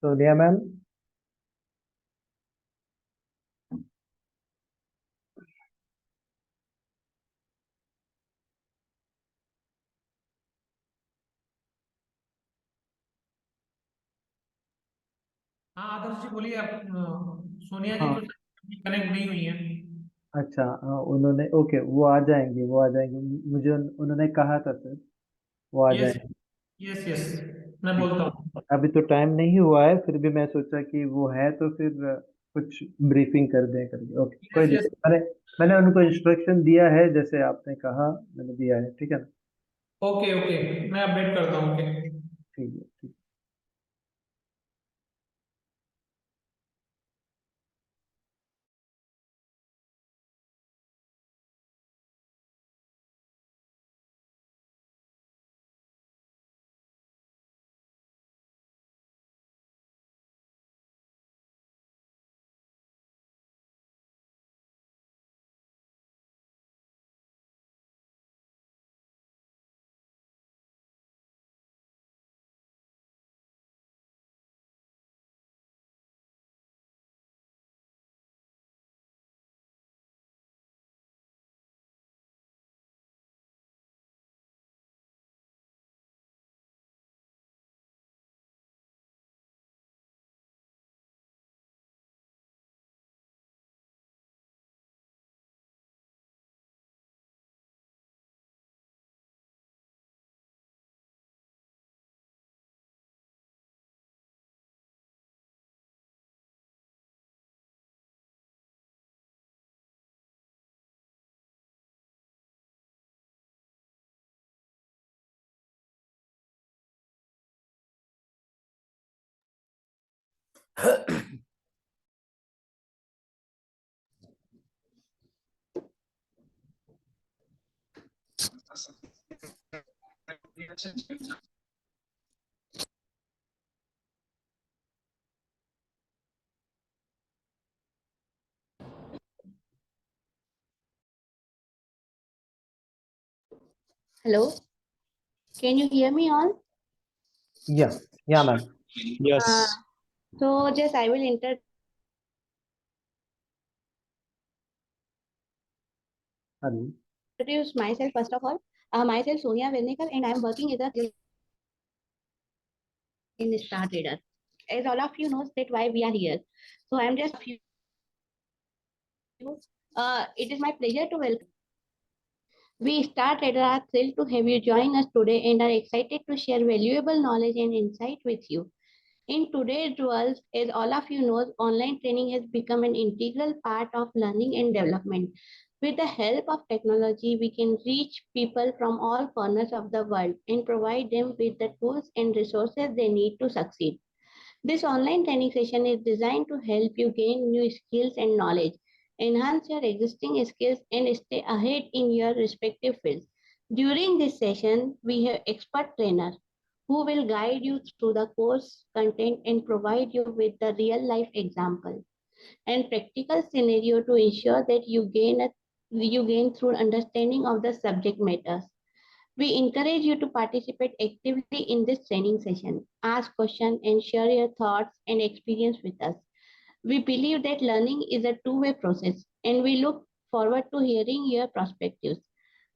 Sonia ma'am. हाँ आदर्श जी बोलिए आप। सोनिया जी तो हाँ। कनेक्ट नहीं हुई है। अच्छा, उन्होंने ओके, वो आ जाएंगे, वो आ जाएंगे। मुझे उन्होंने कहा था सर, वो आ यस, जाएंगे। Yes, yes. मैं ठीक बोलता हूँ। है। अभी तो टाइम नहीं हुआ है, फिर भी मैं सोचा कि वो है तो फिर कुछ ब्रीफिंग कर दें करके। ओके, कोई यस, यस। दिक्कत। मैंने उनको इंस्ट्रक्शन दिया है, जैसे आपने कहा मैंने दिया है। ठीक है ना? Okay, okay. मैं अपडेट करता हूँ। ओके। ठीक है, ठीक। Hello, can you hear me all? या या ma'am. Uh, Yes. so just I will hello. introduce myself first of all. Myself Sonia Venekar and I am working as a in Star Trader. As all of you know that why we are here. So I am just it is my pleasure to welcome. We Star Trader are thrilled to have you join us today and are excited to share valuable knowledge and insight with you. In today's world, as all of you know, online training has become an integral part of learning and development. With the help of technology, we can reach people from all corners of the world and provide them with the tools and resources they need to succeed. This online training session is designed to help you gain new skills and knowledge, enhance your existing skills, and stay ahead in your respective fields. During this session, we have expert trainers who will guide you through the course content and provide you with the real life example and practical scenario to ensure that you gain through understanding of the subject matters. We encourage you to participate actively in this training session, ask questions, and share your thoughts and experience with us. We believe that learning is a two-way process, and we look forward to hearing your perspectives.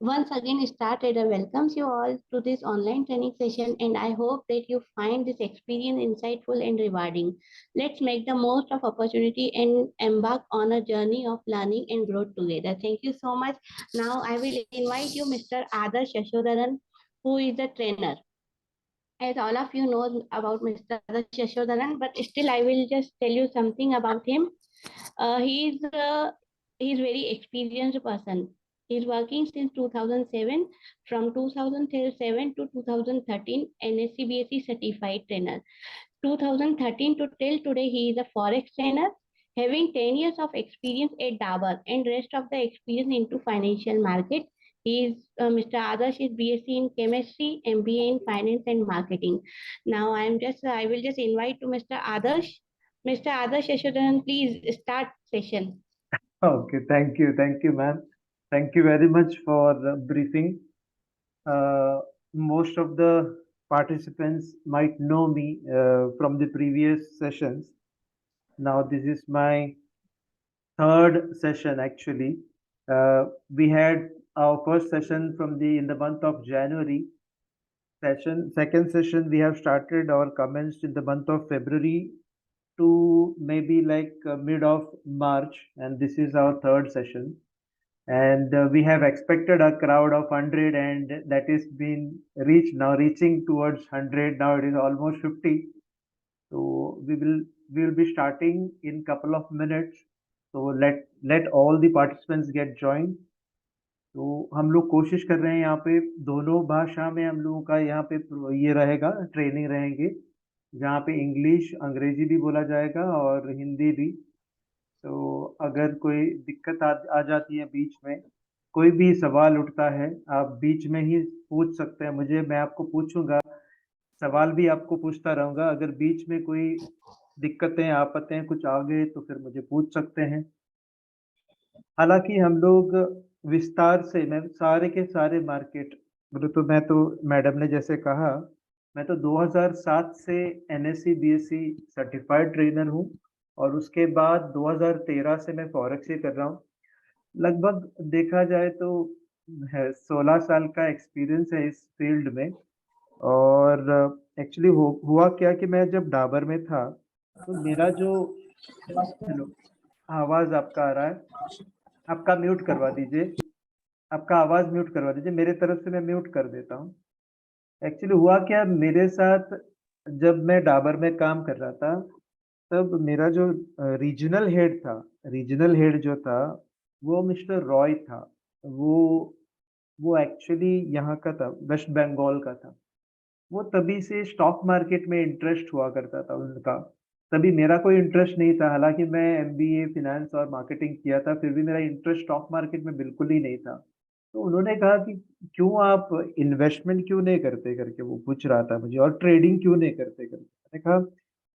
Once again, Star Trader welcomes you all to this online training session, and I hope that you find this experience insightful and rewarding. Let's make the most of opportunity and embark on a journey of learning and growth together. Thank you so much. Now I will invite you, Mr. Adarsh Yashodharan, who is the trainer. As all of you know about Mr. Adarsh Yashodharan, but still I will just tell you something about him. He's very experienced person. He's working since 2007. From 2007 to 2013, NSC BSc certified trainer. 2013 to till today, he is a forex trainer, having 10 years of experience at Dabur and rest of the experience into financial market. He is Mr. Adarsh is BSc in chemistry, MBA in finance and marketing. Now I will just invite to Mr. Adarsh. Mr. Adarsh Yashodharan, please start session. Okay, thank you ma'am. Thank you very much for briefing. Most of the participants might know me from the previous sessions. Now this is my third session actually. We had our first session from the in the month of January session. Second session we have started or commenced in the month of February to maybe like mid of March, and this is our third session. And we have expected a crowd of 100, and that is been reached now, reaching towards 100. Now it is almost 50. So we will be starting in couple of minutes. So let all the participants get joined. तो हम लोग कोशिश कर रहे हैं यहाँ पे दोनों भाषा में हम लोगों का यहाँ पे ये रहेगा, ट्रेनिंग रहेंगे, जहाँ पे इंग्लिश अंग्रेजी भी बोला जाएगा और हिंदी भी। तो अगर कोई दिक्कत आ जाती है, बीच में कोई भी सवाल उठता है, आप बीच में ही पूछ सकते हैं मुझे, मैं आपको पूछूंगा, सवाल भी आपको पूछता रहूंगा। अगर बीच में कोई दिक्कतें आपत्तियां कुछ आ गए तो फिर मुझे पूछ सकते हैं। हालांकि हम लोग विस्तार से, मैं सारे के सारे मार्केट बोले तो, मैं तो मैडम ने जैसे कहा, मैं तो 2007 से एनएससी बीएससी सर्टिफाइड ट्रेनर हूँ, और उसके बाद 2013 से मैं फॉरेक्स ही कर रहा हूँ। लगभग देखा जाए तो 16 साल का एक्सपीरियंस है इस फील्ड में। और एक्चुअली हुआ क्या कि मैं जब डाबर में था तो मेरा जो, हेलो, आवाज आपका आ रहा है, आपका म्यूट करवा दीजिए, आपका आवाज म्यूट करवा दीजिए, मेरे तरफ से मैं म्यूट कर देता हूँ। एक्चुअली हुआ क्या, मेरे साथ जब मैं डाबर में काम कर रहा था तब मेरा जो रीजनल हेड था, रीजनल हेड जो था वो मिस्टर रॉय था। वो वो एक्चुअली यहाँ का था, वेस्ट बंगाल का था। वो तभी से स्टॉक मार्केट में इंटरेस्ट हुआ करता था उनका, तभी मेरा कोई इंटरेस्ट नहीं था। हालांकि मैं एमबीए फिनेंस और मार्केटिंग किया था, फिर भी मेरा इंटरेस्ट स्टॉक मार्केट में बिल्कुल ही नहीं था। तो उन्होंने कहा कि क्यों आप इन्वेस्टमेंट क्यों नहीं करते करके वो पूछ रहा था मुझे, और ट्रेडिंग क्यों नहीं करते करके। मैंने कहा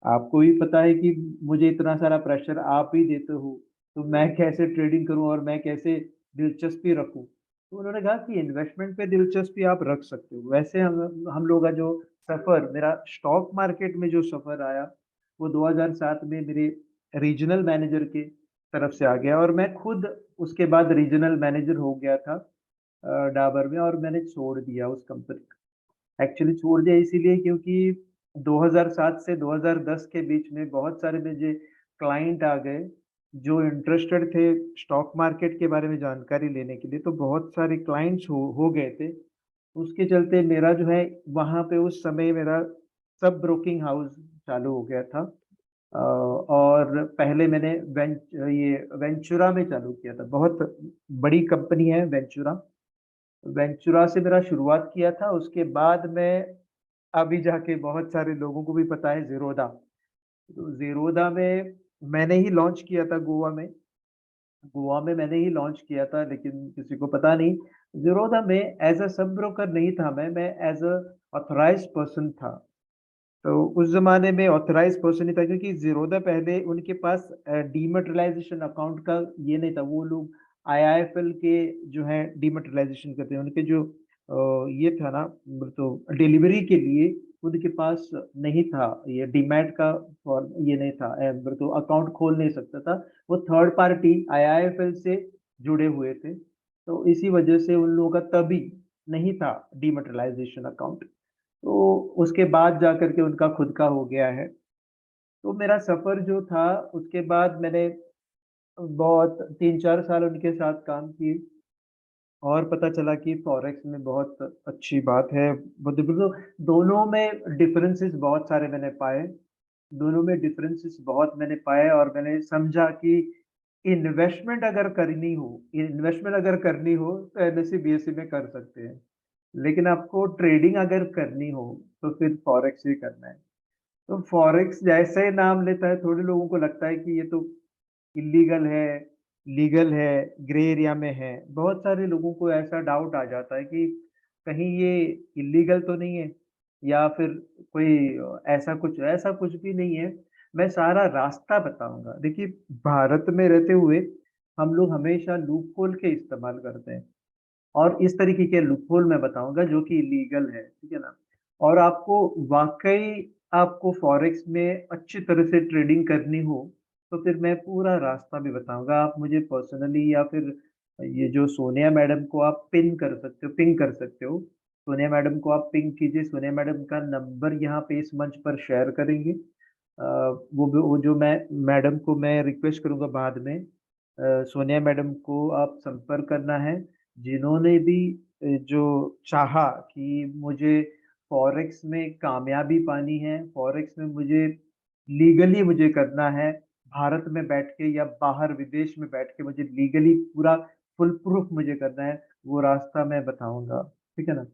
आपको भी पता है कि मुझे इतना सारा प्रेशर आप ही देते हो, तो मैं कैसे ट्रेडिंग करूं और मैं कैसे दिलचस्पी रखूं। तो उन्होंने कहा कि इन्वेस्टमेंट पे दिलचस्पी आप रख सकते हो। वैसे हम लोग का जो सफर, मेरा स्टॉक मार्केट में जो सफर आया वो 2007 में मेरे रीजनल मैनेजर के तरफ से आ गया, और मैं खुद उसके बाद रीजनल मैनेजर हो गया था डाबर में, और मैंने छोड़ दिया उस कंपनी को। एक्चुअली छोड़ दिया इसीलिए क्योंकि 2007 से 2010 के बीच में बहुत सारे मुझे क्लाइंट आ गए जो इंटरेस्टेड थे स्टॉक मार्केट के बारे में जानकारी लेने के लिए। तो बहुत सारे क्लाइंट्स हो गए थे, उसके चलते मेरा जो है वहाँ पे उस समय मेरा सब ब्रोकिंग हाउस चालू हो गया था। और पहले मैंने ये वेंचुरा में चालू किया था, बहुत बड़ी कंपनी है वेंचुरा। वेंचुरा से मेरा शुरुआत किया था, उसके बाद मैं अभी जाके बहुत सारे लोगों को भी पता है ज़ीरोधा। तो ज़ीरोधा में मैंने ही लॉन्च किया था गोवा में। गोवा में मैंने ही लॉन्च किया था, लेकिन किसी को पता नहीं। ज़ीरोधा में एज़ अ सब ब्रोकर नहीं था मैं एज़ अ ऑथराइज्ड पर्सन था। तो उस ज़माने में ऑथराइज्ड पर्सन नहीं था, क्योंकि ज़ीरोधा पहले उनके पास डीमैटेरियलाइज़ेशन अकाउंट का ये नहीं था। वो लोग आईआईएफएल के जो है डीमैटेरियलाइज़ेशन करते हैं, उनके जो ये था ना, तो डिलीवरी के लिए उनके पास नहीं था ये डीमैट का फॉर्म, ये नहीं था, तो अकाउंट खोल नहीं सकता था। वो थर्ड पार्टी आईआईएफएल से जुड़े हुए थे, तो इसी वजह से उन लोगों का तभी नहीं था डीमैटेरियलाइज़ेशन अकाउंट। तो उसके बाद जाकर के उनका खुद का हो गया है। तो मेरा सफ़र जो था, उसके बाद मैंने बहुत 3-4 साल उनके साथ काम किए, और पता चला कि फॉरेक्स में बहुत अच्छी बात है। तो दोनों में डिफरेंसेस बहुत सारे मैंने पाए, दोनों में डिफरेंसेस बहुत मैंने पाए, और मैंने समझा कि इन्वेस्टमेंट अगर करनी हो तो एमएससी बीएससी में कर सकते हैं, लेकिन आपको ट्रेडिंग अगर करनी हो तो फिर फॉरेक्स ही करना है। तो फॉरेक्स जैसे ही नाम लेता है, थोड़े लोगों को लगता है कि ये तो इलीगल है, लीगल है, ग्रे एरिया में है। बहुत सारे लोगों को ऐसा डाउट आ जाता है कि कहीं ये इलीगल तो नहीं है, या फिर कोई ऐसा कुछ भी नहीं है। मैं सारा रास्ता बताऊंगा। देखिए, भारत में रहते हुए हम लोग हमेशा लूप होल के इस्तेमाल करते हैं, और इस तरीके के लूपहोल मैं बताऊंगा जो कि इलीगल है, ठीक है ना। और आपको वाकई आपको फॉरेक्स में अच्छी तरह से ट्रेडिंग करनी हो तो फिर मैं पूरा रास्ता भी बताऊंगा। आप मुझे पर्सनली या फिर ये जो सोनिया मैडम को आप पिन कर सकते हो, पिंग कर सकते हो। सोनिया मैडम को आप पिंग कीजिए, सोनिया मैडम का नंबर यहाँ पे इस मंच पर शेयर करेंगे। वो जो मैं मैडम को मैं रिक्वेस्ट करूंगा बाद में, सोनिया मैडम को आप संपर्क करना है। जिन्होंने भी जो चाहा कि मुझे फॉरेक्स में कामयाबी पानी है, फॉरेक्स में मुझे लीगली मुझे करना है, भारत में बैठ के या बाहर विदेश में बैठ के मुझे लीगली पूरा फुल प्रूफ मुझे करना है, वो रास्ता मैं बताऊंगा। ठीक है ना?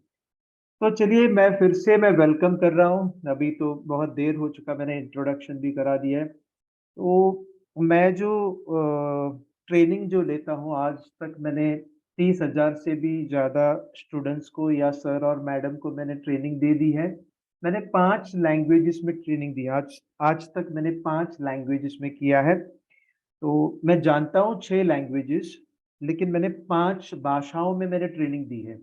तो चलिए मैं वेलकम कर रहा हूँ। अभी तो बहुत देर हो चुका, मैंने इंट्रोडक्शन भी करा दिया है। तो मैं जो ट्रेनिंग जो लेता हूँ, आज तक मैंने 30,000 से भी ज़्यादा स्टूडेंट्स को या सर और मैडम को मैंने ट्रेनिंग दे दी है। मैंने 5 लैंग्वेजेस में ट्रेनिंग दी है। आज आज तक मैंने 5 लैंग्वेजेस में किया है। तो मैं जानता हूँ 6 लैंग्वेजेस, लेकिन मैंने 5 भाषाओं में मैंने ट्रेनिंग दी है।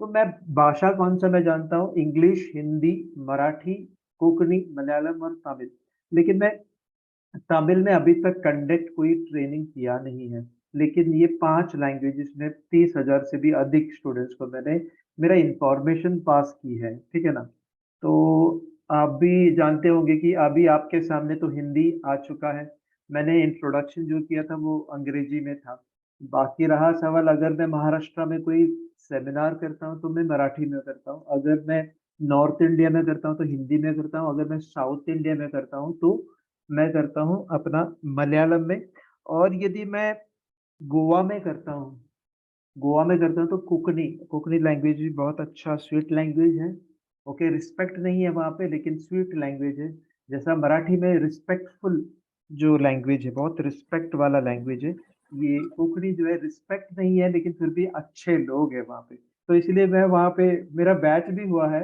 तो मैं भाषा कौन-सा मैं जानता हूँ, इंग्लिश, हिंदी, मराठी, कोंकणी, मलयालम और तमिल। लेकिन मैं तमिल में अभी तक कंडक्ट कोई ट्रेनिंग किया नहीं है। लेकिन ये 5 लैंग्वेजेस में 30,000 से भी अधिक स्टूडेंट्स को मैंने मेरा इन्फॉर्मेशन पास की है। ठीक है ना? तो आप भी जानते होंगे कि अभी आपके सामने तो हिंदी आ चुका है। मैंने इंट्रोडक्शन जो किया था वो अंग्रेजी में था। बाकी रहा सवाल, अगर मैं महाराष्ट्र में कोई सेमिनार करता हूँ तो मैं मराठी में करता हूँ। अगर मैं नॉर्थ इंडिया में करता हूँ तो हिंदी में करता हूँ। अगर मैं साउथ इंडिया में करता हूँ तो मैं करता हूँ अपना मलयालम में। और यदि मैं गोवा में करता हूँ, गोवा में करता हूँ तो कोंकणी, कोंकणी लैंग्वेज भी बहुत अच्छा स्वीट लैंग्वेज है। ओके, रिस्पेक्ट नहीं है वहाँ पे लेकिन स्वीट लैंग्वेज है। जैसा मराठी में रिस्पेक्टफुल जो लैंग्वेज है, बहुत रिस्पेक्ट वाला लैंग्वेज है। ये कोंकणी जो है रिस्पेक्ट नहीं है लेकिन फिर भी अच्छे लोग हैं वहाँ पे। तो इसलिए मैं वहाँ पे, मेरा बैच भी हुआ है।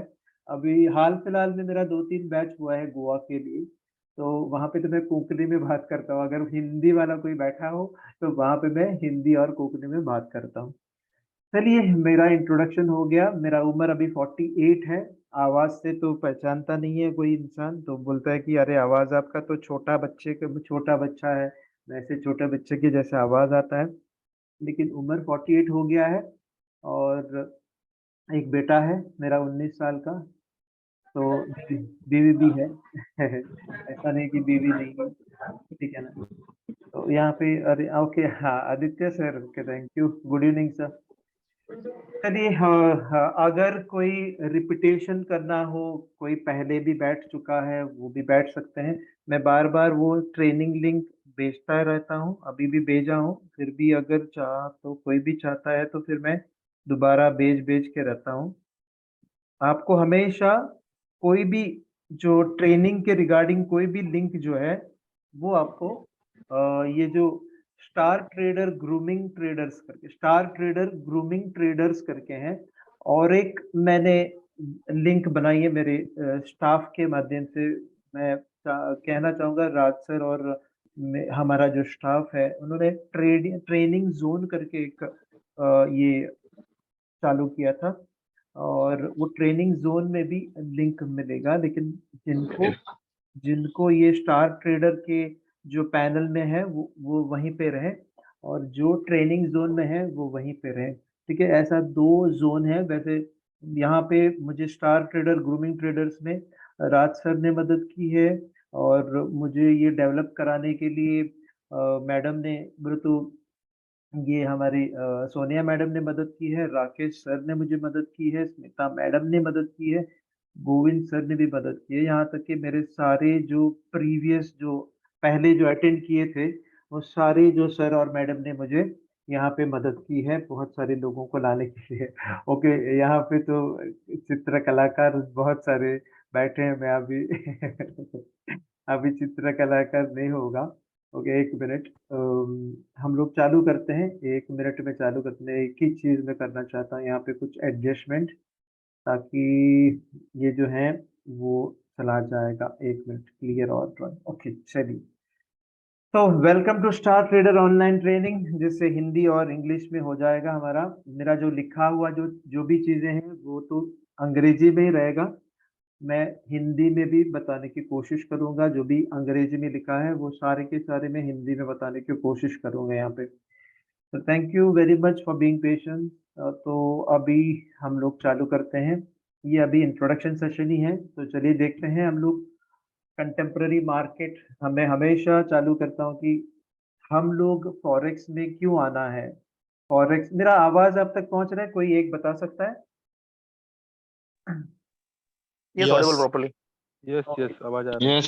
अभी हाल फिलहाल में मेरा 2-3 बैच हुआ है गोवा के लिए। तो वहाँ पे तो मैं कोंकणी में बात करता हूँ। अगर हिंदी वाला कोई बैठा हो तो वहाँ पे मैं हिंदी और कोंकणी में बात करता हूँ। चलिए, मेरा इंट्रोडक्शन हो गया। मेरा उम्र अभी 48 है। आवाज़ से तो पहचानता नहीं है कोई इंसान, तो बोलता है कि अरे आवाज़ आपका तो छोटा बच्चा है, वैसे छोटे बच्चे की जैसे आवाज़ आता है। लेकिन उम्र 48 हो गया है और एक बेटा है मेरा 19 साल का। तो बीवी भी है। ऐसा नहीं कि बीवी नहीं है। ठीक है ना? तो यहाँ पे अरे ओके, हाँ, Aditya sir, okay, thank you, good evening sir. चलिए, हाँ, हाँ, अगर कोई रिपीटेशन करना हो, कोई पहले भी बैठ चुका है वो भी बैठ सकते हैं। मैं बार बार वो ट्रेनिंग लिंक भेजता रहता हूँ, अभी भी भेजा हूँ। फिर भी अगर चाह तो कोई भी चाहता है तो फिर मैं दोबारा भेज भेज के रहता हूँ। आपको हमेशा कोई भी जो ट्रेनिंग के रिगार्डिंग कोई भी लिंक जो है वो आपको ये जो स्टार ट्रेडर ग्रूमिंग ट्रेडर्स करके हैं। और एक मैंने लिंक बनाई है मेरे स्टाफ के माध्यम से। मैं कहना चाहूंगा राज सर और हमारा जो स्टाफ है उन्होंने ट्रेनिंग जोन करके एक ये चालू किया था। और वो ट्रेनिंग जोन में भी लिंक मिलेगा, लेकिन जिनको जिनको ये स्टार ट्रेडर के जो पैनल में है वो वहीं पे रहे, और जो ट्रेनिंग जोन में है वो वहीं पे रहे। ठीक है, ऐसा 2 जोन है वैसे। यहाँ पे मुझे स्टार ट्रेडर ग्रूमिंग ट्रेडर्स में राज सर ने मदद की है। और मुझे ये डेवलप कराने के लिए मैडम ने मृत्यु, ये हमारी सोनिया मैडम ने मदद की है, राकेश सर ने मुझे मदद की है, स्मिता मैडम ने मदद की है, गोविंद सर ने भी मदद की है। यहाँ तक कि मेरे सारे जो प्रीवियस जो पहले जो अटेंड किए थे वो सारे जो सर और मैडम ने मुझे यहाँ पे मदद की है बहुत सारे लोगों को लाने के लिए। ओके, यहाँ पे तो चित्र कलाकार बहुत सारे बैठे हैं। मैं अभी अभी चित्र कलाकार नहीं होगा। ओके, एक मिनट, हम लोग चालू करते हैं, 1 मिनट में चालू करते हैं। एक ही चीज में करना चाहता हूँ यहाँ पे कुछ एडजस्टमेंट, ताकि ये जो है वो चला जाएगा। 1 मिनट, क्लियर और ड्राइंग। ओके, चलिए। तो welcome to star trader online training, जिससे हिंदी और इंग्लिश में हो जाएगा हमारा। मेरा जो लिखा हुआ जो जो भी चीजें हैं वो तो अंग्रेजी में ही रहेगा। मैं हिंदी में भी बताने की कोशिश करूंगा, जो भी अंग्रेजी में लिखा है वो सारे के सारे मैं हिंदी में बताने की कोशिश करूंगा यहाँ पे। तो thank you very much for being patient. तो अभी हम लोग चालू करते हैं। ये अभी इंट्रोडक्शन सेशन ही है, तो चलिए देखते हैं हम लोग कंटेम्प्ररी मार्केट। हमें हमेशा चालू करता हूँ कि हम लोग फॉरेक्स में क्यों आना है। फॉरेक्स, मेरा आवाज आप तक पहुंच रहा है? कोई एक बता सकता है? Yes, audible properly. Yes, Okay. आवाज आ रही है।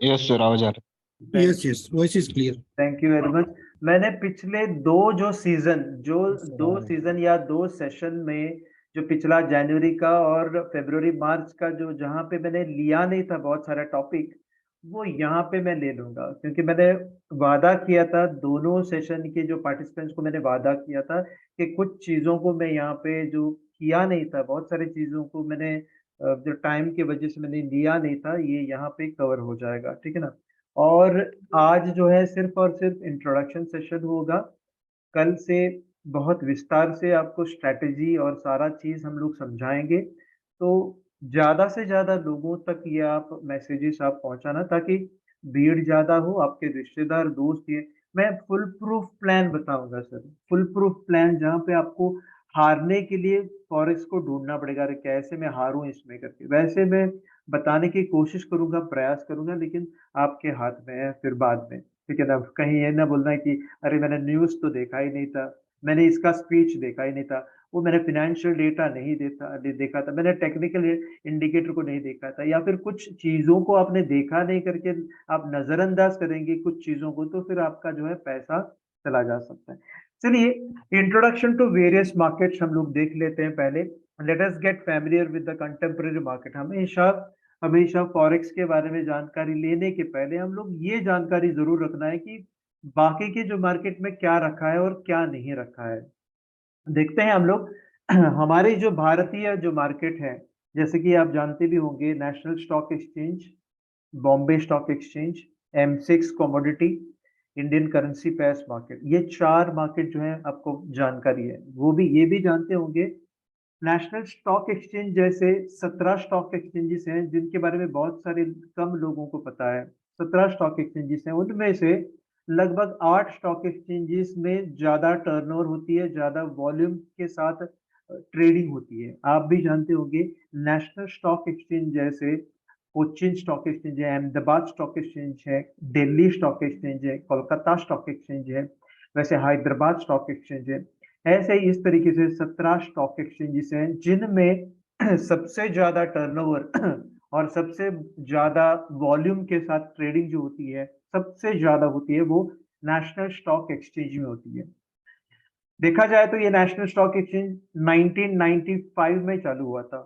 Yes, sir, आवाज आ रहा है। Yes, voice is clear. Thank you very much. मैंने पिछले दो सीजन या दो सेशन में, जो पिछला जनवरी का और फरवरी मार्च का, जो जहां पे मैंने लिया नहीं था बहुत सारा टॉपिक, वो यहाँ पे मैं ले लूंगा, क्योंकि मैंने वादा किया था दोनों सेशन के जो पार्टिसिपेंट्स को, मैंने वादा किया था कि कुछ चीजों को मैं यहाँ पे जो किया नहीं था, बहुत सारी चीजों को मैंने जो टाइम की वजह से मैंने लिया नहीं था, ये यहाँ पे कवर हो जाएगा, ठीक है ना। और आज जो है सिर्फ और सिर्फ इंट्रोडक्शन सेशन होगा। कल से बहुत विस्तार से आपको स्ट्रैटेजी और सारा चीज हम लोग समझाएंगे। तो ज्यादा से ज्यादा लोगों तक ये आप मैसेजेस आप पहुंचाना, ताकि भीड़ ज्यादा हो, आपके रिश्तेदार दोस्त। ये मैं फुल प्रूफ प्लान बताऊंगा सर, फुल प्रूफ प्लान, जहाँ पे आपको हारने के लिए फॉरेक्स को ढूंढना पड़ेगा, अरे कैसे मैं हारूं इसमें करके। वैसे मैं बताने की कोशिश करूंगा, प्रयास करूंगा, लेकिन आपके हाथ में है फिर बाद में, ठीक है ना। कहीं ये ना बोलना है कि अरे मैंने न्यूज़ तो देखा ही नहीं था, मैंने इसका स्पीच देखा ही नहीं था, वो मैंने फिनेंशियल डेटा नहीं देखा था, मैंने टेक्निकल इंडिकेटर को नहीं देखा था, या फिर कुछ चीजों को आपने देखा नहीं करके आप नजरअंदाज करेंगे कुछ चीजों को, तो फिर आपका जो है पैसा चला जा सकता है। चलिए, इंट्रोडक्शन टू वेरियस मार्केट्स हम लोग देख लेते हैं पहले। Let us gate familiar with the contemporary market. हमेशा फॉरेक्स के बारे में जानकारी लेने के पहले हम लोग ये जानकारी जरूर रखना है कि बाकी के जो मार्केट में क्या रखा है और क्या नहीं रखा है। देखते हैं हम लोग हमारी जो भारतीय जो मार्केट है, जैसे कि आप जानते भी होंगे, national stock exchange, Bombay stock exchange, M6 commodity, Indian currency pairs market, ये चार मार्केट जो है आपको जानकारी है। वो भी ये भी जानते होंगे, नेशनल स्टॉक एक्सचेंज जैसे 17 स्टॉक एक्सचेंजेस हैं जिनके बारे में बहुत सारे कम लोगों को पता है। 17 स्टॉक एक्सचेंजेस हैं, उनमें से लगभग 8 स्टॉक एक्सचेंजेस में ज्यादा टर्नओवर होती है, ज्यादा वॉल्यूम के साथ ट्रेडिंग होती है। आप भी जानते होंगे, नेशनल स्टॉक एक्सचेंज जैसे कोचिन स्टॉक एक्सचेंज है, अहमदाबाद स्टॉक एक्सचेंज है, दिल्ली स्टॉक एक्सचेंज है, कोलकाता स्टॉक एक्सचेंज है, वैसे हैदराबाद स्टॉक एक्सचेंज है। ऐसे ही इस तरीके से 17 स्टॉक एक्सचेंजेस हैं जिनमें सबसे ज्यादा टर्नओवर और सबसे ज्यादा वॉल्यूम के साथ ट्रेडिंग जो होती है, सबसे ज्यादा होती है, वो नेशनल स्टॉक एक्सचेंज में होती है। देखा जाए तो ये नेशनल स्टॉक एक्सचेंज 1995 में चालू हुआ था।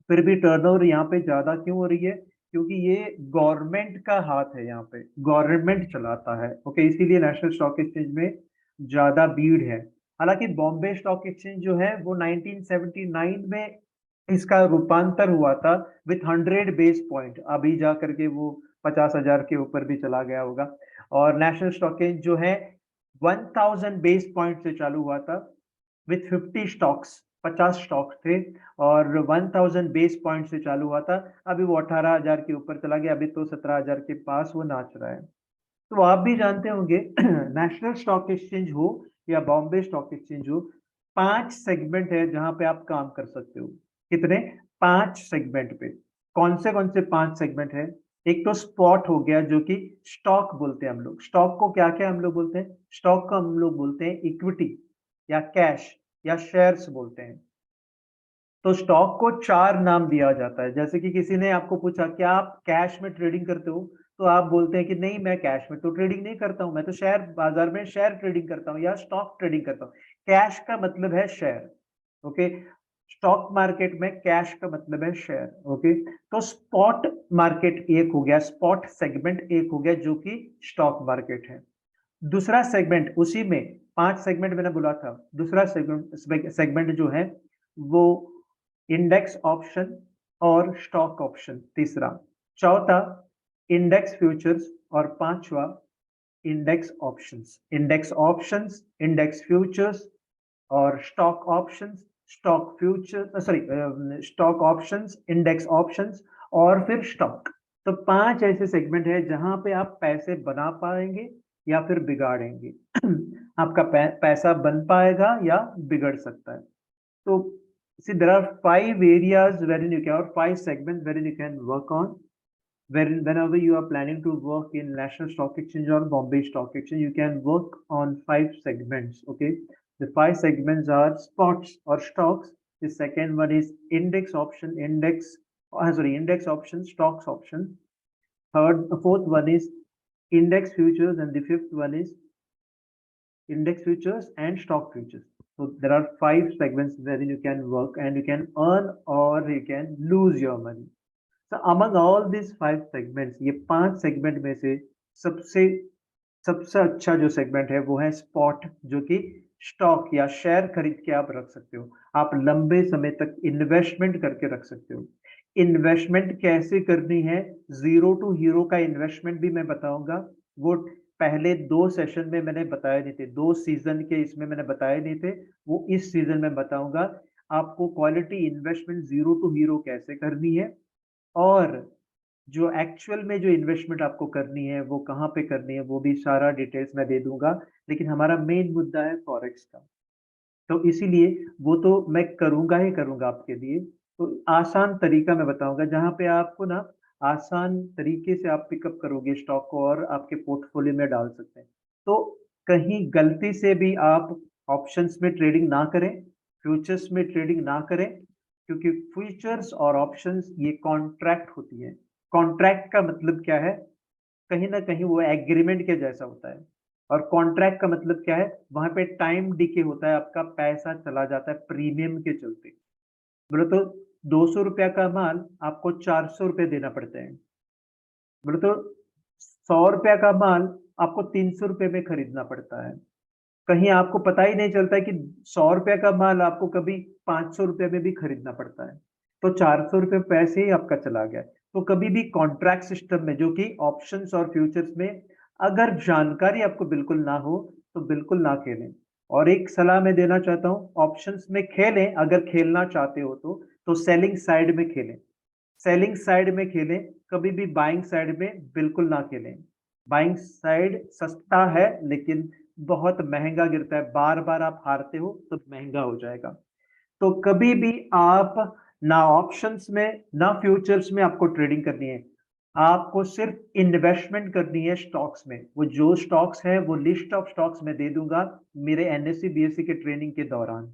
फिर भी टर्नओवर यहाँ पे ज्यादा क्यों हो रही है? क्योंकि ये गवर्नमेंट का हाथ है, यहाँ पे गवर्नमेंट चलाता है, ओके, इसीलिए नेशनल स्टॉक एक्सचेंज में ज्यादा भीड़ है। हालांकि बॉम्बे स्टॉक एक्सचेंज जो है वो 1979 में इसका रूपांतर हुआ था विथ 100 बेस पॉइंट, अभी जा करके वो 50,000 के ऊपर भी चला गया होगा। और नेशनल स्टॉक एक्सचेंज जो है 1000 बेस पॉइंट से चालू हुआ था विथ 50 स्टॉक्स, 50 स्टॉक थे, और 1000 बेस पॉइंट से चालू हुआ था। अभी वो 18,000 के ऊपर चला गया, अभी तो 17,000 के पास वो नाच रहा है। तो आप भी जानते होंगे नेशनल स्टॉक एक्सचेंज हो या बॉम्बे स्टॉक एक्सचेंज हो, 5 सेगमेंट है जहां पे आप काम कर सकते हो। कितने? 5 सेगमेंट पे। कौन से 5 सेगमेंट है? एक तो स्पॉट हो गया, जो कि स्टॉक बोलते हैं हम लोग। स्टॉक को क्या क्या हम लोग बोलते हैं? स्टॉक को हम लोग बोलते हैं इक्विटी या कैश या शेयर्स बोलते हैं। तो स्टॉक को 4 नाम दिया जाता है। जैसे कि किसी ने आपको पूछा क्या आप कैश में ट्रेडिंग करते हो, तो आप बोलते हैं कि नहीं, मैं कैश में तो ट्रेडिंग नहीं करता हूं, मैं तो शेयर बाजार में शेयर ट्रेडिंग करता हूं या स्टॉक ट्रेडिंग करता हूं। कैश का मतलब है शेयर, ओके। स्टॉक मार्केट में कैश का मतलब है शेयर, ओके। तो स्पॉट मार्केट एक हो गया, स्पॉट सेगमेंट एक हो गया, जो कि स्टॉक मार्केट है। दूसरा सेगमेंट, उसी में 5 सेगमेंट मैंने बोला था, दूसरा सेगमेंट जो है वो इंडेक्स ऑप्शन और स्टॉक ऑप्शन, तीसरा। चौथा इंडेक्स फ्यूचर्स, और पांचवा index options. Index options, index futures और stock options, stock future, sorry stock options, index options और फिर स्टॉक। तो 5 ऐसे सेगमेंट है जहां पे आप पैसे बना पाएंगे या फिर बिगाड़ेंगे। आपका पैसा बन पाएगा या बिगड़ सकता है। तो see there are 5 areas wherein you can, or 5 segments wherein you can work on, whenever you are planning to work in National Stock Exchange or Bombay Stock Exchange, you can work on 5 segments. Okay, the 5 segments are spots or stocks. The second one is index option, index option, stocks option. Fourth one is index futures, and the fifth one is index futures and stock futures. So there are 5 segments wherein you can work and you can earn or you can lose your money. So among all these 5 segments, ये 5 segment में से सबसे सबसे अच्छा जो segment है वो है स्पॉट, जो कि स्टॉक या शेयर खरीद के आप रख सकते हो। आप लंबे समय तक इन्वेस्टमेंट करके रख सकते हो। इन्वेस्टमेंट कैसे करनी है, जीरो टू हीरो का इन्वेस्टमेंट भी मैं बताऊंगा। वो पहले 2 सेशन में मैंने बताए नहीं थे, 2 सीजन के इसमें मैंने बताए नहीं थे, वो इस सीजन में बताऊंगा। आपको quality investment zero to hero कैसे करनी है, और जो एक्चुअल में जो इन्वेस्टमेंट आपको करनी है वो कहाँ पे करनी है, वो भी सारा डिटेल्स मैं दे दूंगा। लेकिन हमारा मेन मुद्दा है फॉरेक्स का, तो इसीलिए वो तो मैं करूंगा ही करूंगा आपके लिए। तो आसान तरीका मैं बताऊंगा जहां पे आपको ना आसान तरीके से आप पिकअप करोगे स्टॉक को और आपके पोर्टफोलियो में डाल सकते हैं। तो कहीं गलती से भी आप ऑप्शंस में ट्रेडिंग ना करें, फ्यूचर्स में ट्रेडिंग ना करें, क्योंकि फ्यूचर्स और ऑप्शंस ये कॉन्ट्रैक्ट होती है। कॉन्ट्रैक्ट का मतलब क्या है, कहीं ना कहीं वो एग्रीमेंट के जैसा होता है। और कॉन्ट्रैक्ट का मतलब क्या है, वहां पे टाइम डिके होता है, आपका पैसा चला जाता है प्रीमियम के चलते। बोले तो 200 रुपया का माल आपको 400 रुपये देना पड़ता है। बोले तो 100 रुपया का माल आपको 300 रुपये में खरीदना पड़ता है। कहीं आपको पता ही नहीं चलता है कि 100 रुपये का माल आपको कभी 500 रुपये में भी खरीदना पड़ता है। तो 400 रुपये पैसे ही आपका चला गया। तो कभी भी कॉन्ट्रैक्ट सिस्टम में, जो कि ऑप्शंस और फ्यूचर्स में, अगर जानकारी आपको बिल्कुल ना हो तो बिल्कुल ना खेलें। और एक सलाह मैं देना चाहता हूँ, ऑप्शंस में खेलें अगर खेलना चाहते हो तो सेलिंग साइड में खेलें। सेलिंग साइड में खेलें, कभी भी बाइंग साइड में बिल्कुल ना खेलें। बाइंग साइड सस्ता है लेकिन बहुत महंगा गिरता है, बार बार आप हारते हो तो महंगा हो जाएगा। तो कभी भी आप ना ऑप्शंस में ना फ्यूचर्स में आपको ट्रेडिंग करनी है, आपको सिर्फ इन्वेस्टमेंट करनी है स्टॉक्स में। वो जो स्टॉक्स है वो लिस्ट ऑफ स्टॉक्स में दे दूंगा मेरे एनएससी बीएससी के ट्रेनिंग के दौरान,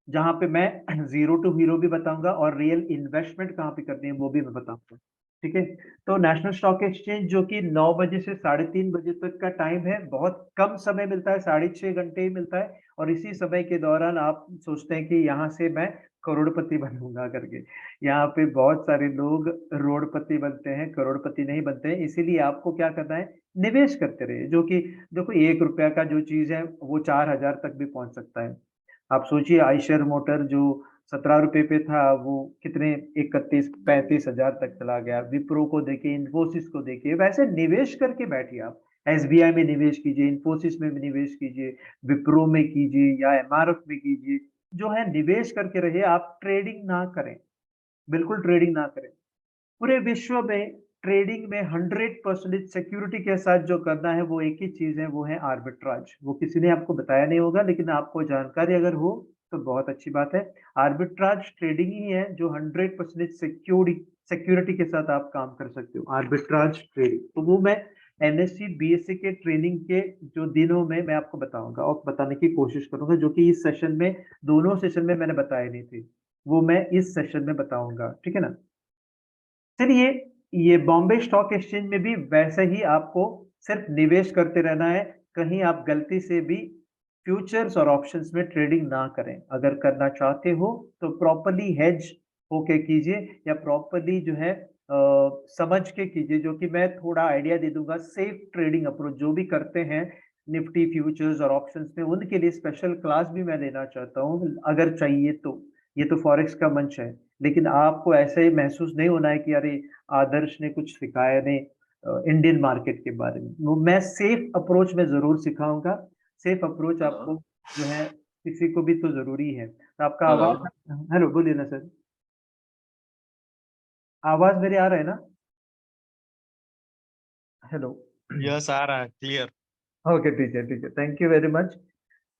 जहां पे मैं जीरो टू हीरो भी बताऊंगा और रियल इन्वेस्टमेंट कहाँ पे करनी है वो भी मैं बताऊंगा। ठीक है, तो नेशनल स्टॉक एक्सचेंज जो कि 9 बजे से 3:30 बजे तक का टाइम है, बहुत कम समय मिलता है, 6.5 घंटे ही मिलता है। और इसी समय के दौरान आप सोचते हैं कि यहाँ से मैं करोड़पति बनूंगा करके। यहाँ पे बहुत सारे लोग रोड़पति बनते हैं, करोड़पति नहीं बनते हैं। इसीलिए आपको क्या करना है, निवेश करते रहिए। जो कि देखो 1 रुपया का जो चीज है वो 4,000 तक भी पहुंच सकता है। आप सोचिए आयशर मोटर जो 17 रुपए पे था वो कितने 31-35 हजार तक चला गया। विप्रो को देखिए, इन्फोसिस को देखिए। वैसे निवेश करके बैठिए आप, एसबीआई में निवेश कीजिए, इन्फोसिस में भी निवेश कीजिए, विप्रो में कीजिए या एमआरएफ में कीजिए। जो है निवेश करके रहिए, आप ट्रेडिंग ना करें, बिल्कुल ट्रेडिंग ना करें। पूरे विश्व में ट्रेडिंग में 100% सिक्योरिटी के साथ जो करना है वो एक ही चीज है, वो है आर्बिट्राज। वो किसी ने आपको बताया नहीं होगा, लेकिन आपको जानकारी अगर हो तो बहुत अच्छी बात है। आर्बिट्राज ट्रेडिंग ही है जो 100% सिक्योरिटी के साथ आप काम कर सकते हो, आर्बिट्राज ट्रेडिंग। तो वो मैं एनएससी बीएससी के ट्रेनिंग के जो दिनों में मैं आपको बताऊंगा और बताने की कोशिश करूंगा, जो कि इस सेशन में, दोनों सेशन में मैंने बताए नहीं थे, वो मैं इस सेशन में बताऊंगा। ठीक है ना। चलिए, ये बॉम्बे स्टॉक एक्सचेंज में भी वैसे ही आपको सिर्फ निवेश करते रहना है। कहीं आप गलती से भी फ्यूचर्स और ऑप्शंस में ट्रेडिंग ना करें। अगर करना चाहते हो तो प्रॉपरली हेज होके कीजिए, या प्रॉपरली जो है समझ के कीजिए। जो कि मैं थोड़ा आइडिया दे दूंगा, सेफ ट्रेडिंग अप्रोच जो भी करते हैं निफ्टी फ्यूचर्स और ऑप्शंस में, उनके लिए स्पेशल क्लास भी मैं देना चाहता हूँ अगर चाहिए तो। ये तो फॉरेक्स का मंच है, लेकिन आपको ऐसे ही महसूस नहीं होना है कि अरे आदर्श ने कुछ सिखाया नहीं इंडियन मार्केट के बारे में। वो मैं सेफ अप्रोच में जरूर सिखाऊंगा। सेफ अप्रोच आपको जो है किसी को भी तो जरूरी है। तो आपका हेलो। आवाज, हेलो बोलिए ना सर, आवाज मेरी आ रहा है ना? हेलो। यस आ रहा है क्लियर। ओके ठीक है ठीक है, थैंक यू वेरी मच।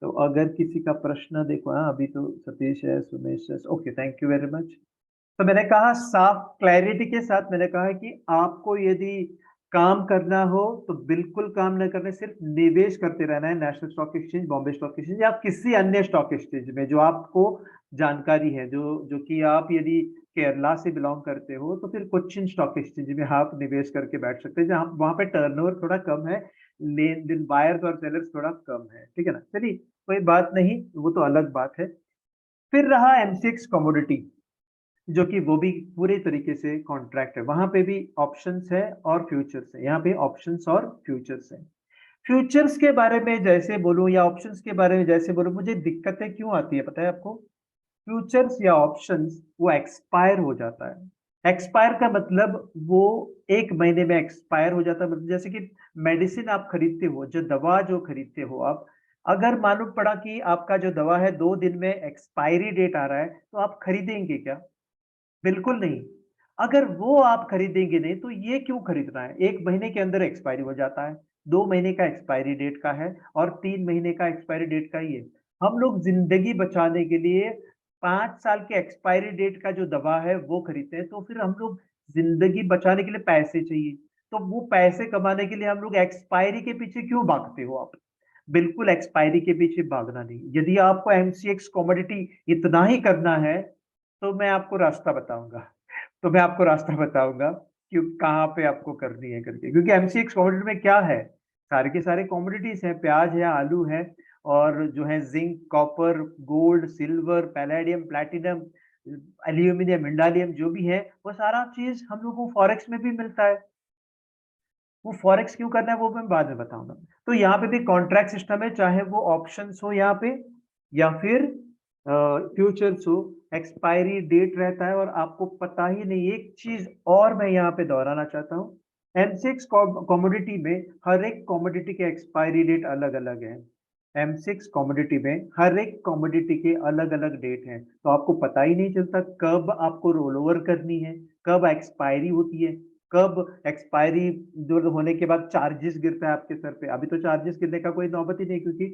तो अगर किसी का प्रश्न देखो, हाँ अभी तो सतीश है, सुमेश है, okay thank you very much. तो मैंने कहा साफ क्लैरिटी के साथ, मैंने कहा कि आपको यदि काम करना हो तो बिल्कुल काम न करने, सिर्फ निवेश करते रहना है national stock exchange, Bombay stock exchange या किसी अन्य स्टॉक एक्सचेंज में जो आपको जानकारी है, जो कि आप यदि केरला से बिलोंग करते हो तो फिर कोचिन स्टॉक एक्सचेंज में आप निवेश करके बैठ सकते हैं, जहां वहां पे टर्नओवर थोड़ा कम है, लेन देन बायर्स और सेलर्स थोड़ा कम है, ठीक है ना? चलिए कोई बात नहीं, वो तो अलग बात है। फिर रहा एमसीएक्स कमोडिटी, जो कि वो भी पूरे तरीके से कॉन्ट्रैक्ट है, वहां पे भी ऑप्शंस है और फ्यूचर्स है, यहाँ पे ऑप्शंस और फ्यूचर्स है। फ्यूचर्स के बारे में जैसे बोलूं या ऑप्शंस के बारे में जैसे बोलूं, मुझे दिक्कतें क्यों आती है पता है आपको? फ्यूचर्स या ऑप्शंस वो एक्सपायर हो जाता है। एक्सपायर का मतलब वो 1 महीने में एक्सपायर हो जाता है, मतलब जैसे कि मेडिसिन आप खरीदते हो, जो दवा जो खरीदते हो आप, अगर मालूम पड़ा कि आपका जो दवा है 2 दिन में एक्सपायरी डेट आ रहा है, तो आप खरीदेंगे क्या? बिल्कुल नहीं। अगर वो आप खरीदेंगे नहीं तो ये क्यों खरीदना है? 1 महीने के अंदर एक्सपायरी हो जाता है, 2 महीने का एक्सपायरी डेट का है और 3 महीने का एक्सपायरी डेट का ही है। हम लोग जिंदगी बचाने के लिए 5 साल के एक्सपायरी डेट का जो दवा है वो खरीदते हैं, तो फिर हम लोग जिंदगी बचाने के लिए पैसे चाहिए, तो वो पैसे कमाने के लिए हम लोग एक्सपायरी के पीछे क्यों भागते हो आप? बिल्कुल एक्सपायरी के पीछे भागना नहीं। यदि आपको एमसीएक्स कमोडिटी इतना ही करना है तो मैं आपको रास्ता बताऊंगा, तो मैं आपको रास्ता बताऊंगा कि कहाँ पे आपको करनी है करके, क्योंकि एमसीएक्स कमोडिटी में क्या है, सारे के सारे कमोडिटीज हैं, प्याज है, आलू है, और जो है zinc, copper, gold, silver, palladium, platinum, aluminium, इंडालियम, जो भी है वो सारा चीज हम लोग को फॉरेक्स में भी मिलता है। वो फॉरेक्स क्यों करना है वो मैं बाद में बताऊंगा। तो यहाँ पे भी कॉन्ट्रैक्ट सिस्टम है, चाहे वो ऑप्शंस हो यहाँ पे या फिर फ्यूचर्स हो, एक्सपायरी डेट रहता है और आपको पता ही नहीं। एक चीज और मैं यहाँ पे दोहराना चाहता हूँ, एमसिक्स कॉमोडिटी में हर एक कॉमोडिटी के एक्सपायरी डेट अलग अलग है। एम6 कॉमोडिटी में हर एक कॉमोडिटी के अलग अलग डेट हैं, तो आपको पता ही नहीं चलता कब आपको रोल ओवर करनी है, कब एक्सपायरी होती है, कब एक्सपायरी जो होने के बाद चार्जेस गिरता है आपके सर पे। अभी तो चार्जेस गिरने का कोई नौबत ही नहीं, क्योंकि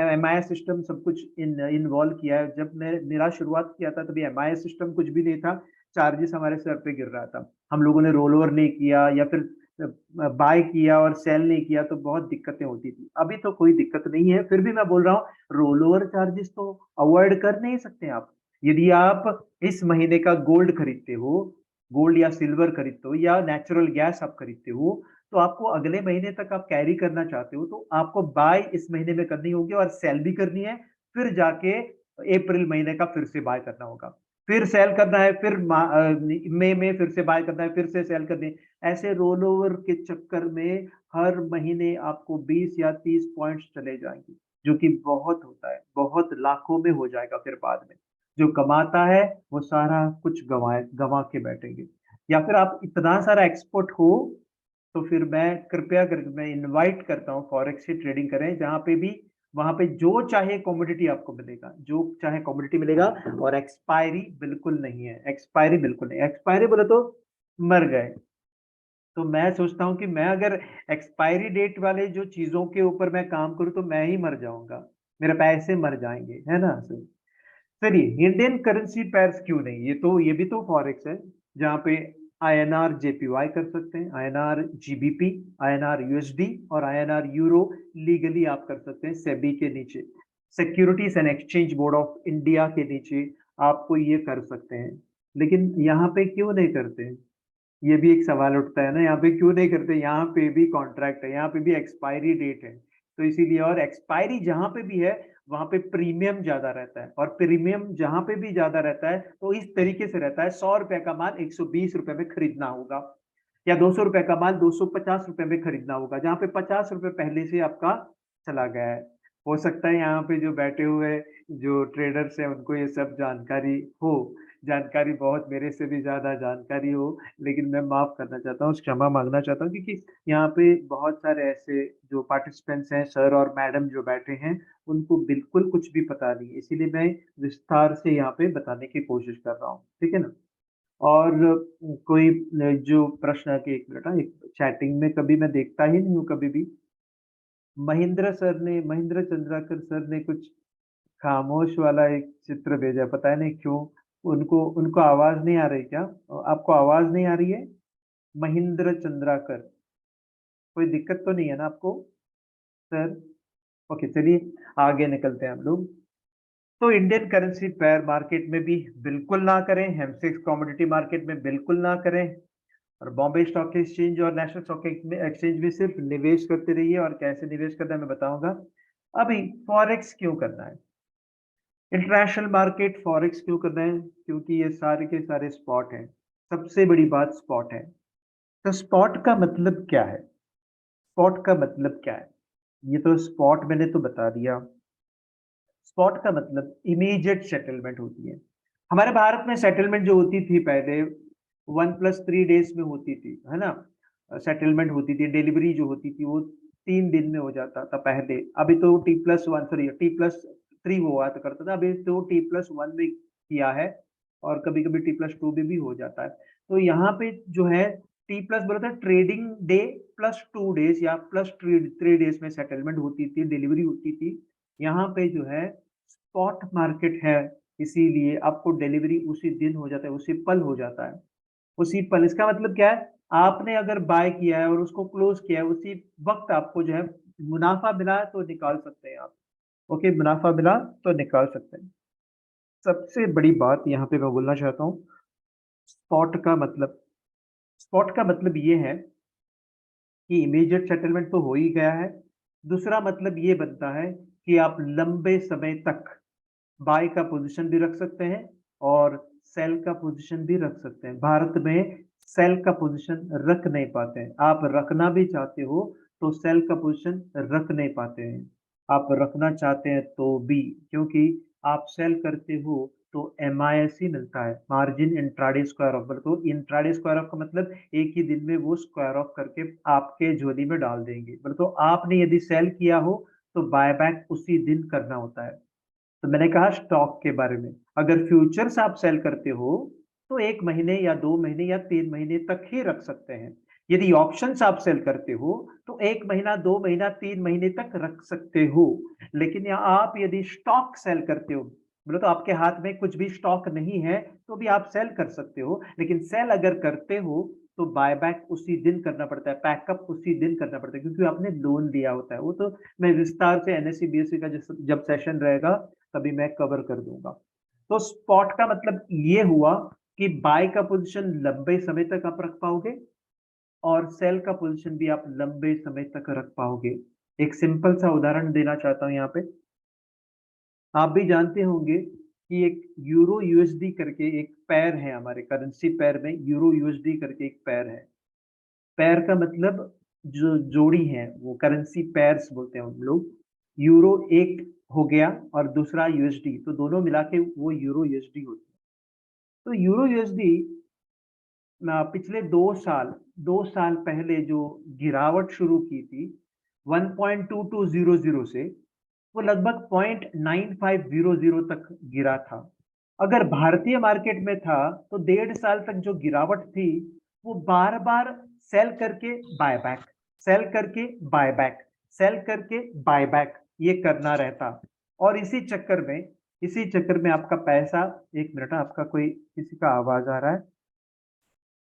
एमआईएस सिस्टम सब कुछ इन्वॉल्व किया है। जब मैं मेरा शुरुआत किया था तभी एमआईएस सिस्टम कुछ भी नहीं था, चार्जेस हमारे सर पे गिर रहा था, हम लोगों ने रोल ओवर नहीं किया या फिर बाय किया और सेल नहीं किया तो बहुत दिक्कतें होती थी। अभी तो कोई दिक्कत नहीं है, फिर भी मैं बोल रहा हूँ रोल ओवर चार्जेस तो अवॉइड कर नहीं सकते आप। यदि आप इस महीने का गोल्ड खरीदते हो, गोल्ड या सिल्वर खरीदते हो या नेचुरल गैस आप खरीदते हो, तो आपको अगले महीने तक आप कैरी करना चाहते हो तो आपको बाय इस महीने में करनी होगी और सेल भी करनी है, फिर जाके अप्रैल महीने का फिर से बाय करना होगा, फिर सेल करना है, फिर मई में फिर से बाय करना है, फिर से सेल करनी है। ऐसे रोल ओवर के चक्कर में हर महीने आपको 20 या 30 पॉइंट्स चले जाएंगे, जो कि बहुत होता है, बहुत लाखों में हो जाएगा। फिर बाद में जो कमाता है वो सारा कुछ गवा के बैठेंगे। या फिर आप इतना सारा एक्सपोर्ट हो तो फिर मैं कृपया करके मैं इनवाइट करता हूँ फॉरेक्स से ट्रेडिंग करें, जहां पे भी वहां पे जो चाहे कमोडिटी आपको मिलेगा, जो चाहे कमोडिटी मिलेगा, और एक्सपायरी बिल्कुल नहीं है, एक्सपायरी बिल्कुल नहीं। एक्सपायरी बोले तो मर गए। तो मैं सोचता हूँ कि मैं अगर एक्सपायरी डेट वाले जो चीजों के ऊपर मैं काम करूँ तो मैं ही मर जाऊंगा, मेरे पैसे मर जाएंगे, है ना सर? चलिए, इंडियन करेंसी पेयर्स क्यों नहीं, ये भी तो फॉरेक्स है, जहाँ पे आईएनआर जेपीवाई कर सकते हैं, आईएनआर जीबीपी, आईएनआर यूएसडी और आईएनआर यूरो लीगली आप कर सकते हैं सेबी के नीचे, securities and exchange board of India के नीचे आपको ये कर सकते हैं। लेकिन यहाँ पे क्यों नहीं करते हैं? ये भी एक सवाल उठता है ना, यहाँ पे क्यों नहीं करते? यहाँ पे भी कॉन्ट्रैक्ट है, यहाँ पे भी एक्सपायरी डेट है, तो इसीलिए। और एक्सपायरी जहां पे भी है वहां पे प्रीमियम ज्यादा रहता है, और प्रीमियम जहां पे भी ज्यादा रहता है तो इस तरीके से रहता है, 100 रुपए का माल 120 रुपए में खरीदना होगा, या 200 रुपए का माल 250 रुपए में खरीदना होगा, जहां पे 50 रुपए पहले से आपका चला गया है। हो सकता है यहाँ पे जो बैठे हुए जो ट्रेडर्स हैं उनको ये सब जानकारी हो, जानकारी बहुत मेरे से भी ज्यादा जानकारी हो, लेकिन मैं माफ करना चाहता हूँ, क्षमा मांगना चाहता हूँ, क्योंकि यहाँ पे बहुत सारे ऐसे जो पार्टिसिपेंट्स हैं, सर और मैडम जो बैठे हैं, उनको बिल्कुल कुछ भी पता नहीं है, इसीलिए मैं विस्तार से यहाँ पे बताने की कोशिश कर रहा हूँ, ठीक है ना। और कोई जो प्रश्न है कि 1 मिनट, हाँ, एक चैटिंग में कभी मैं देखता ही नहीं हूँ कभी भी। महेंद्र चंद्राकर सर ने कुछ खामोश वाला एक चित्र भेजा, पता नहीं क्यों। उनको उनको आवाज नहीं आ रही क्या? आपको आवाज नहीं आ रही है? महेंद्र चंद्राकर, कोई दिक्कत तो नहीं है ना आपको सर? ओके, चलिए आगे निकलते हैं हम लोग। तो इंडियन करेंसी पेयर मार्केट में भी बिल्कुल ना करें, हेमसेक्स कमोडिटी मार्केट में बिल्कुल ना करें, और बॉम्बे स्टॉक एक्सचेंज और नेशनल स्टॉक एक्सचेंज में सिर्फ निवेश करते रहिए। और कैसे निवेश करना है मैं बताऊंगा। अभी फॉरेक्स क्यों करना है, इंटरनेशनल मार्केट फॉरेक्स क्यों करना है? क्योंकि ये सारे के सारे स्पॉट हैं, सबसे बड़ी बात स्पॉट है। तो स्पॉट का मतलब क्या है? स्पॉट का मतलब क्या है? ये तो स्पॉट मैंने तो बता दिया। स्पॉट का मतलब इमीडिएट सेटलमेंट होती है। हमारे भारत में सेटलमेंट जो होती थी पहले 1+3 डेज में होती थी, है ना। सेटलमेंट होती थी, डिलीवरी जो होती थी वो 3 दिन में हो जाता था पहले। अभी तो T+3 वो हुआ तो करता था, अभी तो T+1 में किया है, और कभी कभी T+2 में भी हो जाता है। तो यहाँ पे जो है T प्लस बोला था, ट्रेडिंग डे +2 डेज या +3 डेज में सेटलमेंट होती थी, डिलीवरी होती थी। यहाँ पे जो है स्पॉट मार्केट है, इसीलिए आपको डिलीवरी उसी दिन हो जाता है, उसी पल हो जाता है, उसी पल। इसका मतलब क्या है? आपने अगर बाय किया है और उसको क्लोज किया है, उसी वक्त आपको जो है मुनाफा मिला तो निकाल सकते हैं आप। ओके, मुनाफा मिला तो निकाल सकते हैं। सबसे बड़ी बात यहाँ पे मैं बोलना चाहता हूँ, स्पॉट का मतलब, स्पॉट का मतलब ये है कि इमीडिएट सेटलमेंट तो हो ही गया है। दूसरा मतलब ये बनता है कि आप लंबे समय तक बाय का पोजीशन भी रख सकते हैं और सेल का पोजीशन भी रख सकते हैं। भारत में सेल का पोजीशन रख नहीं पाते हैं, आप रखना भी चाहते हो तो सेल का पोजीशन रख नहीं पाते हैं। आप रखना चाहते हैं तो भी, क्योंकि आप सेल करते हो तो MISC मिलता है, मार्जिन इंट्राडे स्क्वायर ऑफ। तो इंट्राडे स्क्वायर ऑफ का मतलब एक ही दिन में वो स्क्वायर ऑफ करके आपके झोली में डाल देंगे। तो आपने यदि सेल किया हो तो बायबैक उसी दिन करना होता है। तो मैंने कहा स्टॉक के बारे में, अगर फ्यूचर्स आप सेल करते हो तो 1 महीने या 2 महीने या 3 महीने तक ही रख सकते हैं। यदि ऑप्शंस आप सेल करते हो तो 1 महीना, 2 महीना, 3 महीने तक रख सकते हो। लेकिन यहाँ आप यदि स्टॉक सेल करते हो, बोले तो आपके हाथ में कुछ भी स्टॉक नहीं है तो भी आप सेल कर सकते हो। लेकिन सेल अगर करते हो तो बायबैक उसी दिन करना पड़ता है, पैकअप उसी दिन करना पड़ता है, क्योंकि आपने लोन लिया होता है। वो तो मैं विस्तार से NSE BSE का जब सेशन रहेगा तभी मैं कवर कर दूंगा। तो स्पॉट का मतलब ये हुआ कि बाय का पोजीशन लंबे समय तक आप रख पाओगे और सेल का पोजीशन भी आप लंबे समय तक रख पाओगे। एक सिंपल सा उदाहरण देना चाहता हूं यहाँ पे। आप भी जानते होंगे कि एक यूरो USD करके एक पैर है, हमारे करेंसी पैर में यूरो USD करके एक पैर है। पैर का मतलब जो जोड़ी है वो करेंसी पेयर्स बोलते हैं हम लोग। यूरो एक हो गया और दूसरा USD, तो दोनों मिला के वो यूरो USD होती है। तो यूरो USD पिछले 2 साल पहले जो गिरावट शुरू की थी 1.2200 से, वो लगभग 0.9500 तक गिरा था। अगर भारतीय मार्केट में था तो 1.5 साल तक जो गिरावट थी वो बार बार सेल करके बायबैक, सेल करके बायबैक, सेल करके बायबैक ये करना रहता। और इसी चक्कर में आपका पैसा, 1 मिनट, आपका कोई किसी का आवाज आ रहा है?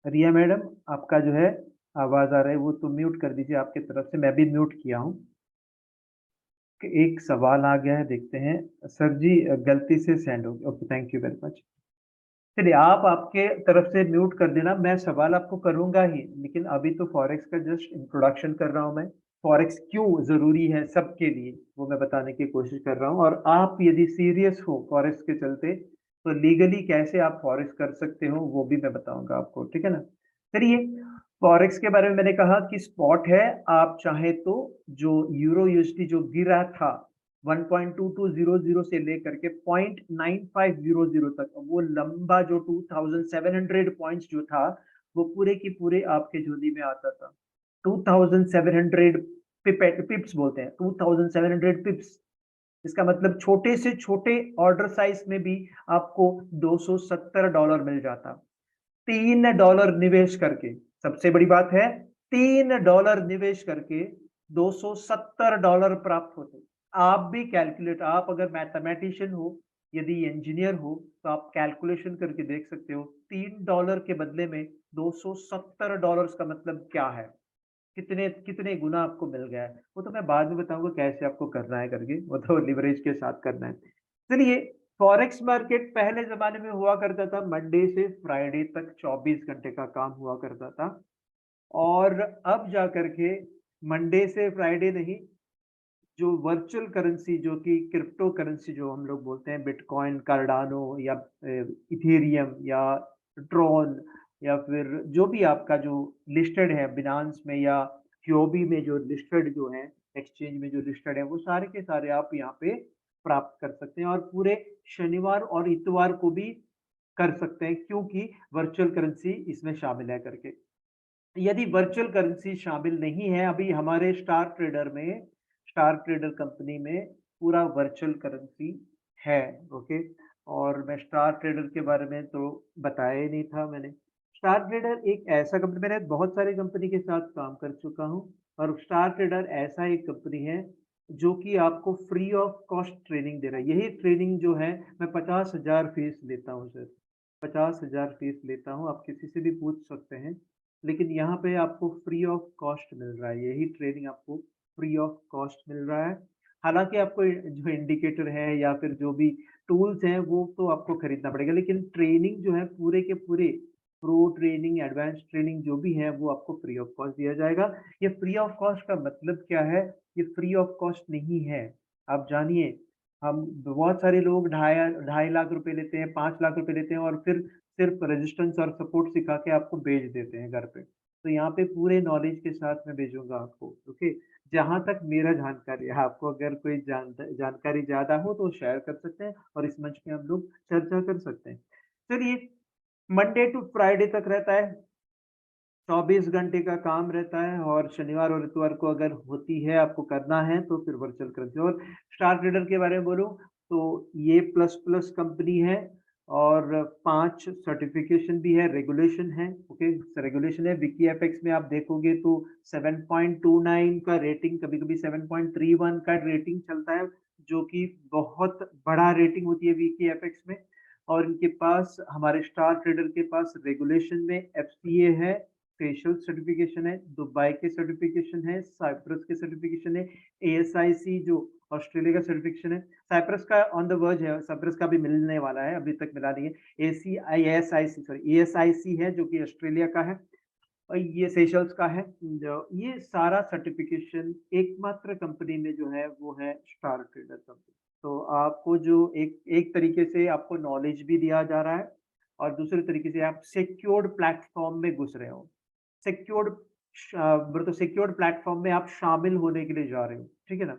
रिया मैडम, आपका जो है आवाज आ रहा है वो तो म्यूट कर दीजिए आपके तरफ से, मैं भी म्यूट किया हूँ। एक सवाल आ गया है, देखते हैं। सर जी गलती से सेंड हो गया, okay, thank you very much. चलिए आप आपके तरफ से म्यूट कर देना, मैं सवाल आपको करूंगा ही, लेकिन अभी तो फॉरेक्स का जस्ट इंट्रोडक्शन कर रहा हूं मैं। फॉरेक्स क्यों जरूरी है सबके लिए वो मैं बताने की कोशिश कर रहा हूं। और आप यदि सीरियस हो फॉरेक्स के चलते तो लीगली कैसे आप फॉरेक्स कर सकते हो वो भी मैं बताऊंगा आपको, ठीक है ना। चलिए, फॉरेक्स के बारे में मैंने कहा कि स्पॉट है, आप चाहे तो जो यूरो USD जो गिरा था 1.2200 से लेकर के 0.9500 तक, वो लंबा जो 2700 पॉइंट्स जो था वो पूरे की पूरे आपके झोली में आता था। 2700 पिप्स बोलते हैं, 2700 पिप्स। इसका मतलब छोटे से छोटे ऑर्डर साइज में भी आपको $270 मिल जाता। $3 निवेश करके, सबसे बड़ी बात है, $3 निवेश करके $270 प्राप्त होते। आप भी कैलकुलेट, आप अगर मैथमेटिशियन हो, यदि इंजीनियर हो, तो आप कैलकुलेशन करके देख सकते हो $3 के बदले में $270 का मतलब क्या है, कितने कितने गुना आपको मिल गया है। वो तो मैं बाद में बताऊंगा कैसे आपको करना है करके, वो तो लिवरेज के साथ करना है। चलिए, फॉरेक्स मार्केट पहले जमाने में हुआ करता था मंडे से फ्राइडे तक 24 घंटे का काम हुआ करता था, और अब जा करके मंडे से फ्राइडे नहीं, जो वर्चुअल करेंसी, जो कि क्रिप्टो करेंसी जो हम लोग बोलते हैं, बिटकॉइन, कार्डानो या इथेरियम या ट्रॉन, या फिर जो भी आपका जो लिस्टेड है बिनांस में या क्योबी में, जो लिस्टेड जो है एक्सचेंज में जो लिस्टेड है, वो सारे के सारे आप यहाँ पे प्राप्त कर सकते हैं, और पूरे शनिवार और इतवार को भी कर सकते हैं, क्योंकि वर्चुअल करेंसी इसमें शामिल है करके। यदि वर्चुअल करेंसी शामिल नहीं है अभी हमारे स्टार ट्रेडर में, स्टार ट्रेडर कंपनी में पूरा वर्चुअल करेंसी है। ओके, और मैं स्टार ट्रेडर के बारे में तो बताया ही नहीं था मैंने। स्टार ट्रेडर एक ऐसा कंपनी, मैंने बहुत सारी कंपनी के साथ काम कर चुका हूँ, और स्टार ट्रेडर ऐसा एक कंपनी है जो कि आपको फ्री ऑफ कॉस्ट ट्रेनिंग दे रहा है। यही ट्रेनिंग जो है, मैं 50,000 फीस लेता हूँ सर, 50,000 फीस लेता हूँ, आप किसी से भी पूछ सकते हैं, लेकिन यहाँ पे आपको फ्री ऑफ कॉस्ट मिल रहा है, यही ट्रेनिंग आपको फ्री ऑफ कॉस्ट मिल रहा है। हालाँकि आपको जो इंडिकेटर है या फिर जो भी टूल्स हैं वो तो आपको खरीदना पड़ेगा, लेकिन ट्रेनिंग जो है पूरे के पूरे प्रो ट्रेनिंग, एडवांस ट्रेनिंग जो भी है वो आपको फ्री ऑफ कॉस्ट दिया जाएगा। ये फ्री ऑफ कॉस्ट का मतलब क्या है? ये फ्री ऑफ कॉस्ट नहीं है। आप जानिए, हम बहुत सारे लोग ढाई ढाई लाख रुपए लेते हैं, 5 लाख रुपए लेते हैं, और फिर सिर्फ रेजिस्टेंस और सपोर्ट सिखा के आपको भेज देते हैं घर पे। तो यहाँ पे पूरे नॉलेज के साथ मैं भेजूँगा आपको, ओके? जहाँ तक मेरा जानकारी है, आपको अगर कोई जानकारी ज़्यादा हो तो शेयर कर सकते हैं, और इस मंच पे हम लोग चर्चा कर सकते हैं। चलिए, मंडे टू फ्राइडे तक रहता है, 24 घंटे का काम रहता है, और शनिवार और इतवार को अगर होती है, आपको करना है तो फिर वर्चुअल करेंसी। और स्टार ट्रेडर के बारे में बोलूँ तो ये प्लस प्लस कंपनी है, और 5 सर्टिफिकेशन भी है, रेगुलेशन है, ओके? रेगुलेशन है, विकी एफएक्स में आप देखोगे तो 7.29 का रेटिंग, कभी-कभी 7.31 का रेटिंग चलता है, जो कि बहुत बड़ा रेटिंग होती है विकी एफएक्स में। और इनके पास, हमारे स्टार ट्रेडर के पास रेगुलेशन में एफसीए है, फेशियल सर्टिफिकेशन है, दुबई के सर्टिफिकेशन है, साइप्रस के सर्टिफिकेशन है, एएसआईसी जो ऑस्ट्रेलिया का सर्टिफिकेशन है, साइप्रस का ऑन द वर्ज है, साइप्रस का भी मिलने वाला है, अभी तक मिला नहीं है। एएसआईसी है जो कि ऑस्ट्रेलिया का है, और ये सेशल्स का है। जो ये सारा सर्टिफिकेशन एकमात्र कंपनी में जो है वो है स्टार ट्रेडर कंपनी। तो आपको जो एक एक तरीके से आपको नॉलेज भी दिया जा रहा है, और दूसरे तरीके से आप सिक्योर्ड प्लेटफॉर्म में घुस रहे हो, सिक्योर्ड मतलब सिक्योर्ड प्लेटफॉर्म में आप शामिल होने के लिए जा रहे हो, ठीक है ना?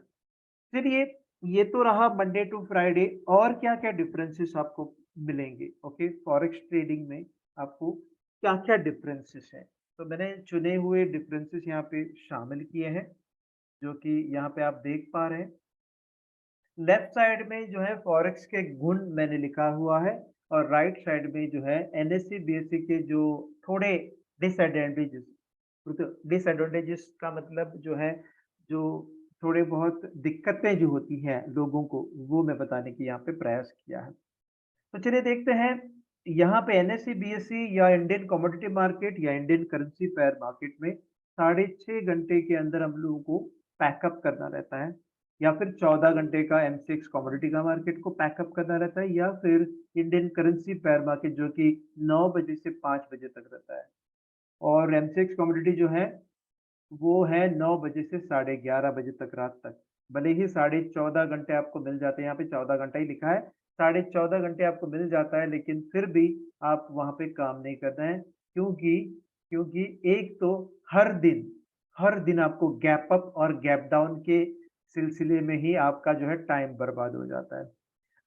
चलिए, ये तो रहा मंडे टू फ्राइडे, और क्या-क्या डिफरेंसेस आपको मिलेंगे, ओके? फॉरेक्स ट्रेडिंग में आपको क्या-क्या डिफरेंसेस हैं? तो मैंने चुने हुए डिफरेंसेस यहाँ पे शामिल किए हैं, जो कि यहाँ पे आप देख पा रहे हैं। लेफ्ट साइड में जो है फॉरेक्स के गुण मैंने लिखा हुआ है, और राइट साइड में जो है एनएससी बीएससी के जो थोड़े डिसएडवांटेजेस, तो डिसएडवांटेजेस का मतलब जो है, जो थोड़े बहुत दिक्कतें जो होती हैं लोगों को, वो मैं बताने की यहाँ पे प्रयास किया है। तो चलिए देखते हैं, यहाँ पे एनएससी बीएससी या इंडियन कमोडिटी मार्केट या इंडियन करेंसी पेयर मार्केट में 6.5 घंटे के अंदर हम लोगों को पैकअप करना रहता है, या फिर 14 घंटे का एमसीएक्स कमोडिटी का मार्केट को पैकअप करना रहता है, या फिर इंडियन करेंसी पेयर मार्केट जो कि 9 बजे से 5 बजे तक रहता है। और एमसीएक्स कमोडिटी जो है वो है 9 बजे से 11:30 बजे तक रात तक। भले ही 14.5 घंटे आपको मिल जाते हैं, यहाँ पे 14 घंटा ही लिखा है, 14.5 घंटे आपको मिल जाता है, लेकिन फिर भी आप वहाँ पे काम नहीं करना है, क्योंकि क्योंकि एक तो हर दिन आपको गैप अप और गैप डाउन के सिलसिले में ही आपका जो है टाइम बर्बाद हो जाता है।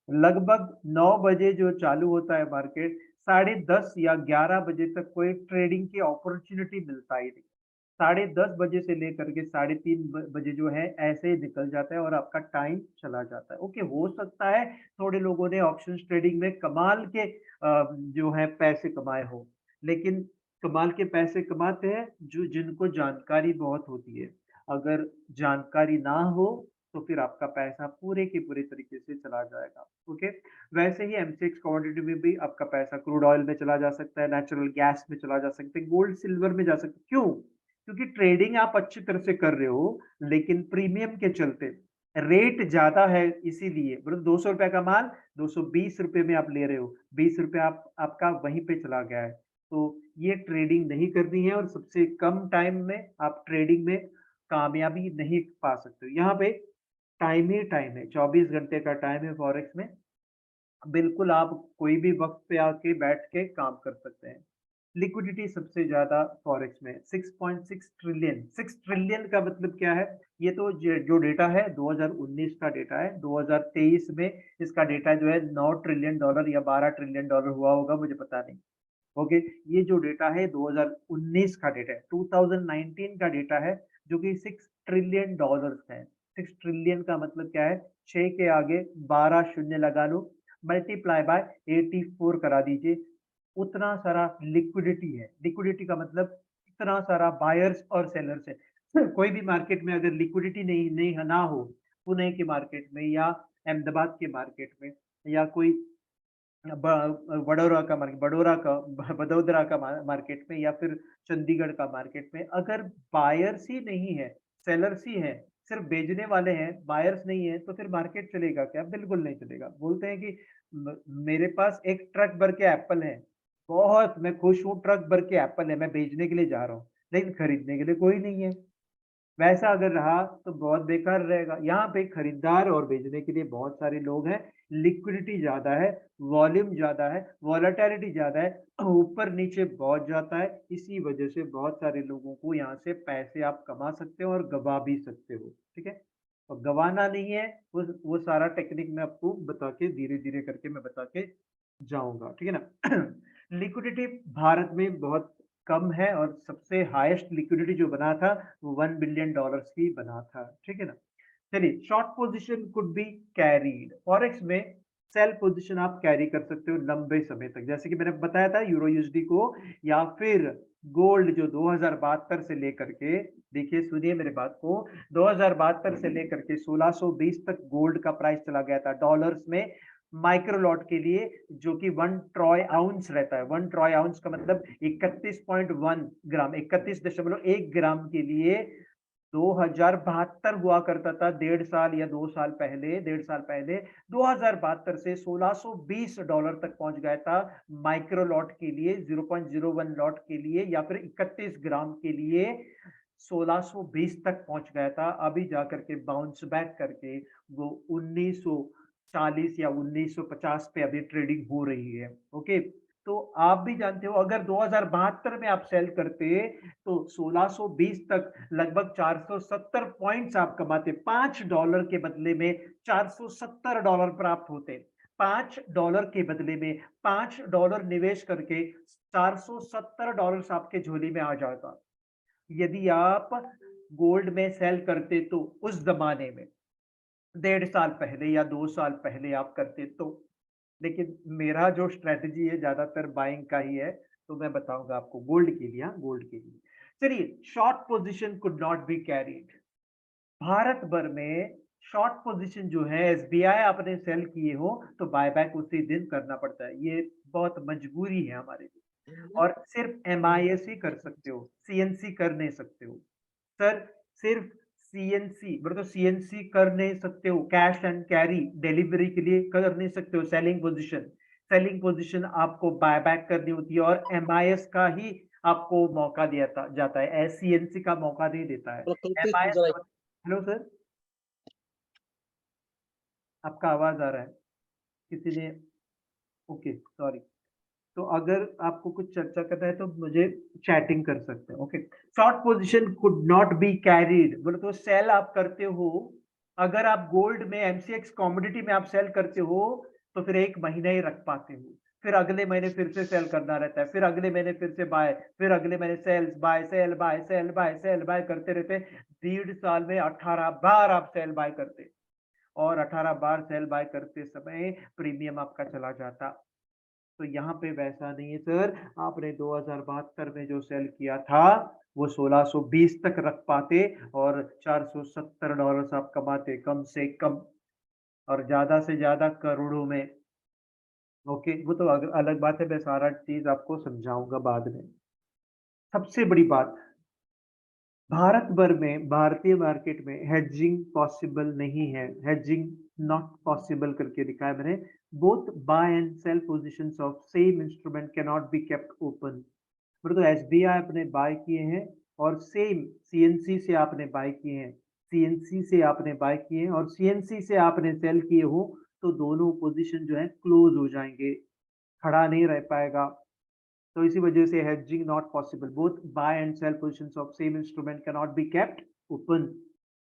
लगभग 9 बजे जो चालू होता है मार्केट, 10:30 या 11 बजे तक कोई ट्रेडिंग की अपॉर्चुनिटी मिलता ही नहीं। 10:30 बजे से लेकर के 3:30 बजे जो है ऐसे ही निकल जाता है और आपका टाइम चला जाता है। ओके, हो सकता है थोड़े लोगों ने ऑप्शंस ट्रेडिंग में कमाल के जो है पैसे कमाए हो, लेकिन कमाल के पैसे कमाते हैं जो जिनको जानकारी बहुत होती है। अगर जानकारी ना हो तो फिर आपका पैसा पूरे के पूरे तरीके से चला जाएगा। ओके, वैसे ही एमसीएक्स कमोडिटी में भी आपका पैसा क्रूड ऑयल में चला जा सकता है, नेचुरल गैस में चला जा सकता है, गोल्ड सिल्वर में जा सकता है। क्यों? क्योंकि ट्रेडिंग आप अच्छी तरह से कर रहे हो, लेकिन प्रीमियम के चलते रेट ज्यादा है, इसीलिए मतलब 200 रुपए का माल 220 रुपए में आप ले रहे हो, 20 रुपए आपका वहीं पे चला गया है। तो ये ट्रेडिंग नहीं करनी है और सबसे कम टाइम में आप ट्रेडिंग में कामयाबी नहीं पा सकते हो। यहाँ पे टाइम ही टाइम है, 24 घंटे का टाइम है फॉरेक्स में। बिल्कुल आप कोई भी वक्त पे आके बैठ के काम कर सकते हैं। लिक्विडिटी सबसे ज्यादा फॉरेक्स में 6.6 ट्रिलियन। 6 ट्रिलियन का मतलब क्या है? ये तो जो डेटा है 2019 का डेटा है। 2023 में इसका डेटा जो है 9 ट्रिलियन डॉलर या 12 ट्रिलियन डॉलर हुआ होगा, मुझे पता नहीं। ओके, ये जो डेटा है 2019 का डेटा है, 2019 का डेटा है जो कि 6 ट्रिलियन डॉलर्स है। 6 ट्रिलियन का मतलब क्या है? 6 के आगे 12 शून्य लगा लो, मल्टीप्लाई बाय 84 करा दीजिए। उतना सारा लिक्विडिटी है। लिक्विडिटी का मतलब इतना सारा बायर्स और सेलर्स है। कोई भी मार्केट में अगर लिक्विडिटी नहीं नहीं ना हो, पुणे के मार्केट में या अहमदाबाद के मार्केट में या कोई बड़ोदरा का मार्केट में या फिर चंडीगढ़ का मार्केट में, अगर बायर्स ही नहीं है, सेलर्स ही है, सिर्फ बेचने वाले हैं, बायर्स नहीं है, तो फिर मार्केट चलेगा क्या? बिल्कुल नहीं चलेगा। बोलते हैं कि मेरे पास एक ट्रक भर के एप्पल है, बहुत मैं खुश हूँ, ट्रक भर के एप्पल है, मैं बेचने के लिए जा रहा हूँ, लेकिन खरीदने के लिए कोई नहीं है। वैसा अगर रहा तो बहुत बेकार रहेगा। यहाँ पे खरीदार और बेचने के लिए बहुत सारे लोग हैं, लिक्विडिटी ज्यादा है, वॉल्यूम ज्यादा है, वॉलेटिलिटी ज्यादा है, ऊपर नीचे बहुत जाता है। इसी वजह से बहुत सारे लोगों को यहाँ से पैसे आप कमा सकते हो और गवा भी सकते हो। ठीक है, और गवाना नहीं है, वो सारा टेक्निक मैं आपको बता के धीरे धीरे करके मैं बता के जाऊंगा। ठीक है ना। लिक्विडिटी भारत में बहुत कम है और सबसे हाईएस्ट लिक्विडिटी जो बना था वो $1 बिलियन की बना था। ठीक है ना। चलिए, short position could be carried. Forex में सेल पोजीशन आप कैरी कर सकते हो लंबे समय तक, जैसे कि मैंने बताया था यूरो यूएसडी को, या फिर गोल्ड जो 2072 से लेकर के, देखिए सुनिए मेरे बात को, 2072 से लेकर के 1620 तक गोल्ड का प्राइस चला गया था डॉलर्स में। माइक्रो लॉट के लिए जो कि 1 ट्रॉय आउंस रहता है, 1 ट्रॉय आउंस का मतलब 31.1 ग्राम, 31.1 ग्राम के लिए 2072 हुआ करता था। 1.5 साल या 2 साल पहले, 1.5 साल पहले 2072 से $1620 तक पहुंच गया था माइक्रो लॉट के लिए, 0.01 लॉट के लिए या फिर 31 ग्राम के लिए 1620 तक पहुंच गया था। अभी जाकर के बाउंस बैक करके वो 1940 या 1950 पे अभी ट्रेडिंग हो रही है। ओके, तो आप भी जानते हो अगर 2072 में आप सेल करते तो 1620 तक लगभग 470 पॉइंट्स आप कमाते। $5 के बदले में $470 प्राप्त होते। $5 के बदले में $5 निवेश करके $470 आपके झोली में आ जाता। यदि आप गोल्ड में सेल करते तो उस जमाने में 1.5 साल पहले या 2 साल पहले आप करते तो, लेकिन मेरा जो स्ट्रेटजी है ज्यादातर बाइंग का ही है, तो मैं बताऊंगा आपको गोल्ड के लिए। हाँ, गोल्ड के लिए चलिए, short position could not be carried. Bharat भर में शॉर्ट पोजीशन जो है, एसबीआई आपने सेल किए हो तो बायबैक उसी दिन करना पड़ता है, ये बहुत मजबूरी है हमारे लिए। और सिर्फ एमआईएस ही कर सकते हो, सीएनसी कर नहीं सकते हो। सर सिर्फ सीएनसी मतलब सीएनसी कर नहीं सकते हो, कैश एंड कैरी डिलीवरी के लिए कर नहीं सकते हो। सेलिंग पोजीशन आपको बायबैक करनी होती है और एमआईएस का ही आपको मौका दिया जाता है, सीएनसी का मौका नहीं देता है एमआईएस। हेलो सर, आपका आवाज आ रहा है किसी ने? Okay, sorry. तो अगर आपको कुछ चर्चा करना है तो मुझे चैटिंग कर सकते हैं। Okay, short position could not be carried बोले तो सेल आप करते हो अगर आप गोल्ड में एमसीएक्स कमोडिटी में आप सेल करते हो तो फिर 1 महीना ही रख पाते हो, फिर अगले महीने फिर से सेल करना रहता है, फिर अगले महीने फिर से बाय, फिर अगले महीने sales buy sell buy sell buy sell buy करते रहते। 1.5 साल में 18 बार आप सेल बाय करते और 18 बार सेल बाय करते समय प्रीमियम आपका चला जाता। तो यहाँ पे वैसा नहीं है सर, आपने 2072 में जो सेल किया था वो 1620 तक रख पाते और $470 आप कमाते कम से कम, और ज्यादा से ज्यादा करोड़ों में। ओके, वो तो अलग बात है, मैं सारा चीज आपको समझाऊंगा बाद में। सबसे बड़ी बात, भारत भर में भारतीय मार्केट में हेजिंग पॉसिबल नहीं है, हेजिंग नॉट पॉसिबल करके लिखा है मैंने। Both buy and sell positions of same instrument can not be kept open. मतलब तो एसबीआई आपने बाय किए हैं और सेम सीएनसी से आपने बाय किए हैं, सीएनसी से आपने बाय किए हैं और सीएनसी से आपने सेल किए हो, तो दोनों पोजीशन जो है क्लोज हो जाएंगे, खड़ा नहीं रह पाएगा। तो इसी वजह से hedging not possible, both buy and sell positions of same instrument cannot be kept open।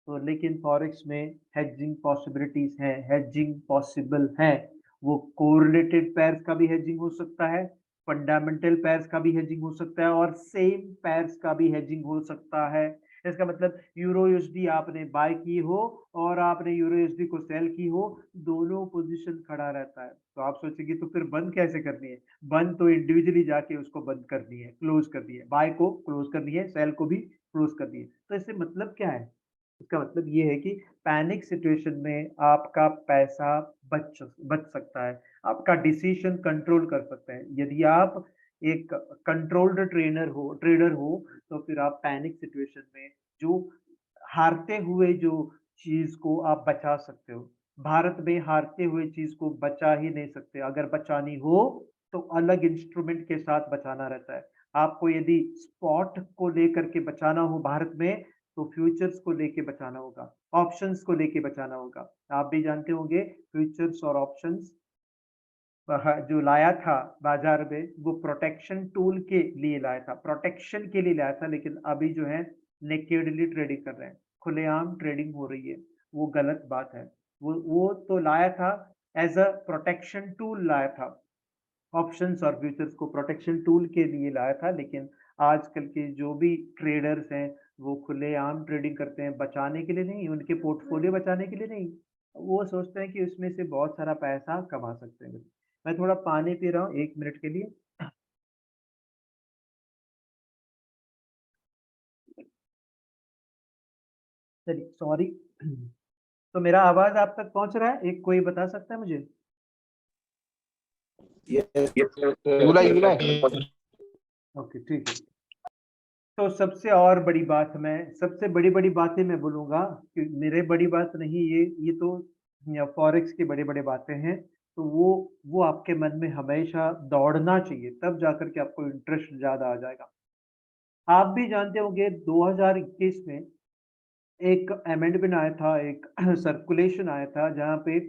तो लेकिन फॉरेक्स में hedging possibilities है, hedging possible है। वो correlated pairs का भी hedging हो सकता है, फंडामेंटल पेयर्स का भी hedging हो सकता है और सेम पेयर्स का भी hedging हो सकता है। इसका मतलब यूरो यूएसडी आपने बाय की हो और आपने यूरो यूएसडी को सेल की हो, दोनों पोजीशन खड़ा रहता है। तो आप सोचेंगे तो फिर बंद कैसे करनी है? बंद तो इंडिविजुअली जाके उसको बंद करनी है, क्लोज करनी है, बाय को क्लोज करनी है, सेल को भी क्लोज करनी है। तो इससे मतलब क्या है? इसका मतलब ये है कि पैनिक सिचुएशन में आपका पैसा बच सकता है, आपका डिसीजन कंट्रोल कर सकते हैं। यदि आप एक कंट्रोल्ड ट्रेडर हो तो फिर आप पैनिक सिचुएशन में जो हारते हुए जो चीज को आप बचा सकते हो। भारत में हारते हुए चीज को बचा ही नहीं सकते, अगर बचानी हो तो अलग इंस्ट्रूमेंट के साथ बचाना रहता है। आपको यदि स्पॉट को लेकर के बचाना हो भारत में, तो फ्यूचर्स को लेके बचाना होगा, ऑप्शंस को लेके बचाना होगा। आप भी जानते होंगे फ्यूचर्स और ऑप्शंस जो लाया था बाजार में, वो प्रोटेक्शन टूल के लिए लाया था, प्रोटेक्शन के लिए लाया था। लेकिन अभी जो है नेकेडली ट्रेडिंग कर रहे हैं, खुलेआम ट्रेडिंग हो रही है, वो गलत बात है। वो तो लाया था एज अ प्रोटेक्शन टूल लाया था, ऑप्शंस और फ्यूचर्स को प्रोटेक्शन टूल के लिए लाया था। लेकिन आजकल के जो भी ट्रेडर्स हैं वो खुलेआम ट्रेडिंग करते हैं, बचाने के लिए नहीं, उनके पोर्टफोलियो बचाने के लिए नहीं, वो सोचते हैं कि उसमें से बहुत सारा पैसा कमा सकते हैं। मैं थोड़ा पानी पी रहा हूँ, 1 मिनट के लिए। चलिए, सॉरी। तो मेरा आवाज आप तक पहुंच रहा है? एक कोई बता सकता है मुझे? ओके, ठीक है। तो सबसे और बड़ी बात, मैं सबसे बड़ी बड़ी बातें मैं बोलूंगा कि मेरे बड़ी बात नहीं, ये तो फॉरेक्स की बड़ी बड़ी बातें हैं। तो वो आपके मन में हमेशा दौड़ना चाहिए, तब जाकर के आपको इंटरेस्ट ज्यादा आ जाएगा। आप भी जानते होंगे 2021 में एक अमेंडमेंट आया था, एक सर्कुलेशन आया था, जहां पे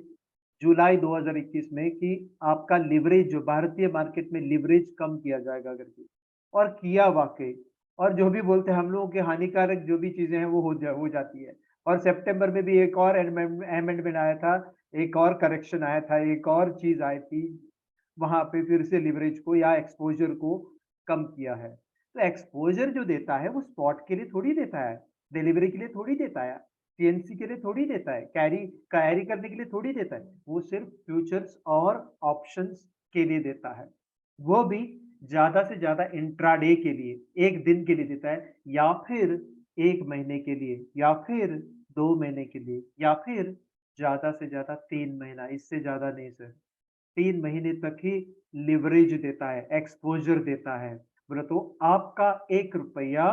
जुलाई 2021 में कि आपका लिवरेज जो भारतीय मार्केट में लिवरेज कम किया जाएगा करके, और किया वाकई। और जो भी बोलते हैं हम लोगों के हानिकारक जो भी चीजें हैं वो हो जाती है। और सितंबर में भी एक और अमेंडमेंट आया था, एक और करेक्शन आया था, एक और चीज आई थी, वहां पे फिर से लिवरेज को या एक्सपोजर को कम किया है। तो एक्सपोजर जो देता है वो स्पॉट के लिए थोड़ी देता है, डिलीवरी के लिए थोड़ी देता है, सीएनसी के लिए थोड़ी देता है, कैरी कैरी करने के लिए थोड़ी देता है, वो सिर्फ फ्यूचर्स और ऑप्शंस के लिए देता है। वो भी ज्यादा से ज्यादा इंट्राडे के लिए, एक दिन के लिए देता है, या फिर 1 महीने के लिए, या फिर 2 महीने के लिए, या फिर ज्यादा से ज्यादा 3 महीना, इससे ज्यादा नहीं सर। 3 महीने तक ही लिवरेज देता है, एक्सपोजर देता है। बोले तो आपका 1 रुपया,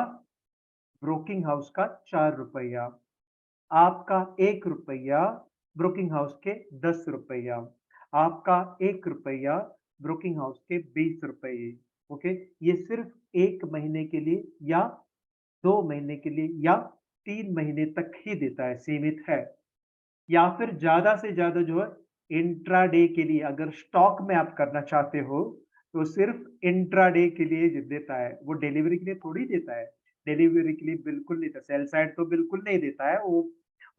ब्रोकिंग हाउस का 4 रुपया, आपका 1 रुपया, ब्रोकिंग हाउस के 10 रुपया, आपका 1 रुपया, ब्रोकिंग हाउस के 20 रुपये। ओके, ये सिर्फ 1 महीने के लिए या 2 महीने के लिए या 3 महीने तक ही देता है, सीमित है। या फिर ज्यादा से ज्यादा जो है इंट्राडे के लिए, अगर स्टॉक में आप करना चाहते हो तो सिर्फ इंट्राडे के लिए देता है, वो डिलीवरी के लिए थोड़ी देता है। डिलीवरी के लिए बिल्कुल नहीं देता, सेल साइड तो बिल्कुल नहीं देता है, वो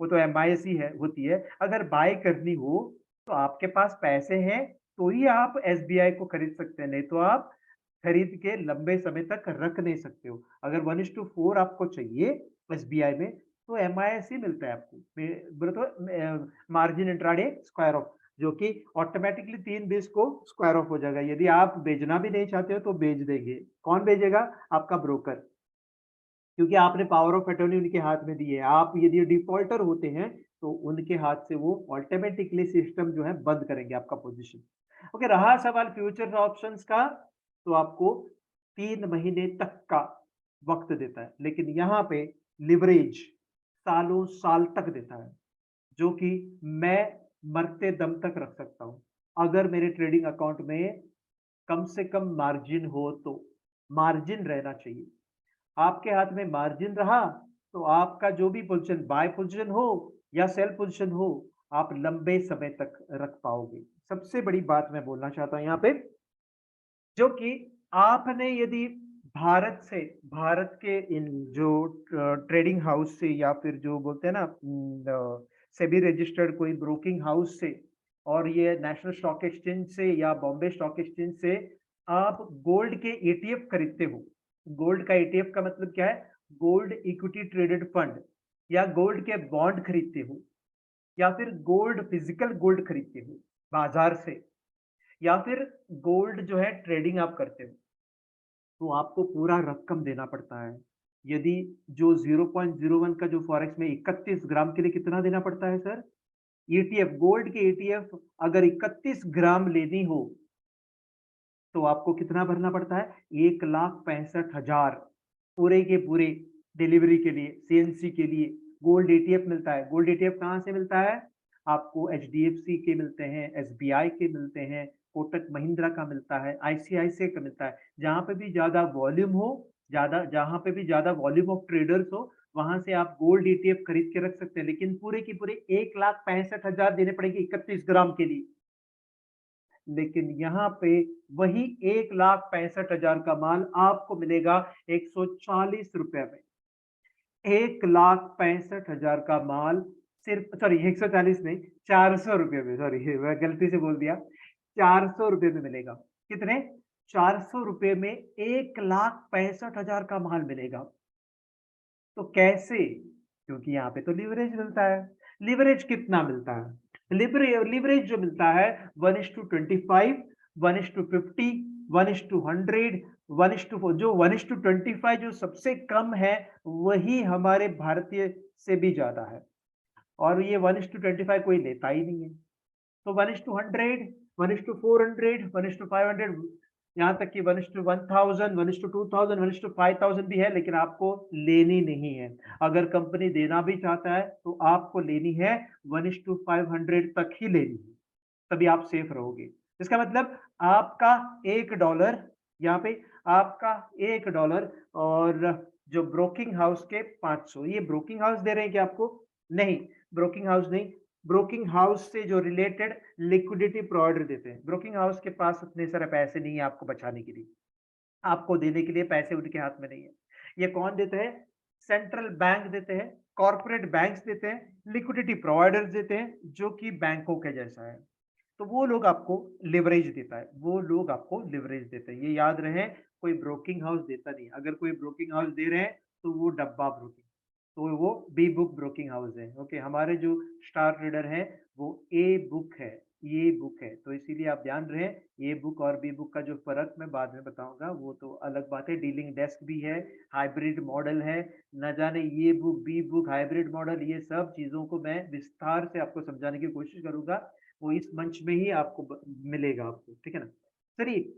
वो तो MIS ही है होती है। अगर बाय करनी हो तो आपके पास पैसे हैं तो ही आप SBI को खरीद सकते हैं, नहीं तो आप खरीद के लंबे समय तक रख नहीं सकते हो। अगर 1:4 आपको चाहिए SBI में तो MIS ही मिलता है आपको। बोले तो मार्जिन इंट्राडे स्क्वायर ऑफ, जो कि ऑटोमेटिकली 3-20 को स्क्वायर ऑफ हो जाएगा। यदि आप बेचना भी नहीं चाहते हो तो बेच देंगे। कौन बेचेगा? आपका ब्रोकर, क्योंकि आपने पावर ऑफ अटॉर्नी उनके हाथ में दी है। आप यदि डिफॉल्टर होते हैं तो उनके हाथ से वो ऑटोमेटिकली सिस्टम जो है बंद करेंगे आपका पोजीशन। ओके, रहा सवाल फ्यूचर ऑप्शंस का, तो आपको 3 महीने तक का वक्त देता है, लेकिन यहाँ पे लिवरेज सालों साल तक देता है, जो कि मैं मरते दम तक रख सकता हूँ। अगर मेरे ट्रेडिंग अकाउंट में कम से कम मार्जिन हो तो, मार्जिन रहना चाहिए। आपके हाथ में मार्जिन रहा तो आपका जो भी पोजीशन, बाय पोजीशन हो या सेल पोजीशन हो, आप लंबे समय तक रख पाओगे। सबसे बड़ी बात मैं बोलना चाहता हूं यहाँ पे, जो कि आपने यदि भारत से, भारत के इन जो ट्रेडिंग हाउस से या फिर जो बोलते हैं ना सेबी रजिस्टर्ड कोई ब्रोकिंग हाउस से, और ये नेशनल स्टॉक एक्सचेंज से या बॉम्बे स्टॉक एक्सचेंज से आप गोल्ड के ETF खरीदते हो। गोल्ड का ETF का मतलब क्या है? गोल्ड इक्विटी ट्रेडेड फंड, या गोल्ड के बॉन्ड खरीदते हो, या फिर गोल्ड फिजिकल गोल्ड खरीदते हो बाजार से, या फिर गोल्ड जो है ट्रेडिंग आप करते हो, तो आपको पूरा रकम देना पड़ता है। यदि जो 0.01 का जो फॉरेक्स में 31 ग्राम के लिए कितना देना पड़ता है सर? ETF, गोल्ड के ETF अगर 31 ग्राम लेनी हो तो आपको कितना भरना पड़ता है? 1,65,000 पूरे के पूरे डिलीवरी के लिए, CNC के लिए गोल्ड ETF मिलता है। गोल्ड ETF कहाँ से मिलता है? आपको HDFC के मिलते हैं, SBI के मिलते हैं, कोटक महिंद्रा का मिलता है, ICICI का मिलता है। जहाँ पे भी ज्यादा वॉल्यूम हो, जहाँ पे भी ज्यादा वॉल्यूम ऑफ ट्रेडर्स हो, वहां से आप गोल्ड ETF खरीद के रख सकते हैं, लेकिन पूरे की पूरे 1,65,000 देने पड़ेंगे 31 ग्राम के लिए। लेकिन यहाँ पे वही 1,65,000 का माल आपको मिलेगा 140 रुपए में। 1,65,000 का माल सिर्फ, सॉरी 140 नहीं, 400 रुपए में, सॉरी मैं गलती से बोल दिया, 400 रुपए में मिलेगा। कितने? 400 रुपए में 1,65,000 का माल मिलेगा। तो कैसे? क्योंकि यहाँ पे तो लीवरेज मिलता है। लीवरेज कितना मिलता है? लीवरेज जो मिलता है 1:25, 1:50, 1:100, 1:4। जो 1:25 जो सबसे कम है वही हमारे भारतीय से भी ज्यादा है, और ये 1:25 कोई लेता ही नहीं है। तो 1:100, 1:400, 1:500, यहाँ तक कि 1:1000, 1:2000, 1:5000 भी है, लेकिन आपको लेनी नहीं है। अगर कंपनी देना भी चाहता है तो आपको लेनी है 1:500 तक ही लेनी है, तभी आप सेफ रहोगे। इसका मतलब आपका $1, यहाँ पे आपका $1 और जो ब्रोकिंग हाउस के 500, ये ब्रोकिंग हाउस दे रहे हैं क्या आपको? नहीं, ब्रोकिंग हाउस नहीं। ब्रोकिंग हाउस से जो रिलेटेड लिक्विडिटी प्रोवाइडर देते हैं, ब्रोकिंग हाउस के पास उतने सारे पैसे नहीं है आपको बचाने के लिए, आपको देने के लिए पैसे उनके हाथ में नहीं है। ये कौन देते हैं? सेंट्रल बैंक देते हैं, कॉर्पोरेट बैंक्स देते हैं, लिक्विडिटी प्रोवाइडर्स देते हैं, जो कि बैंकों के जैसा है। तो वो लोग आपको लिवरेज देता है, वो लोग आपको लिवरेज देते हैं। ये याद रहे, कोई ब्रोकिंग हाउस देता नहीं। अगर कोई ब्रोकिंग हाउस दे रहे हैं तो वो डब्बा ब्रोकिंग, तो वो बी बुक ब्रोकिंग हाउस है। ओके, हमारे जो स्टार ट्रेडर है वो ए बुक है, ये बुक है। तो इसीलिए आप ध्यान रहे, ये बुक और बी बुक का जो फर्क मैं बाद में बताऊंगा, वो तो अलग बात है। डीलिंग डेस्क भी है, हाइब्रिड मॉडल है, न जाने ये book B book hybrid model, ये सब चीजों को मैं विस्तार से आपको समझाने की कोशिश करूंगा। वो इस मंच में ही आपको मिलेगा आपको, ठीक है ना। चलिए,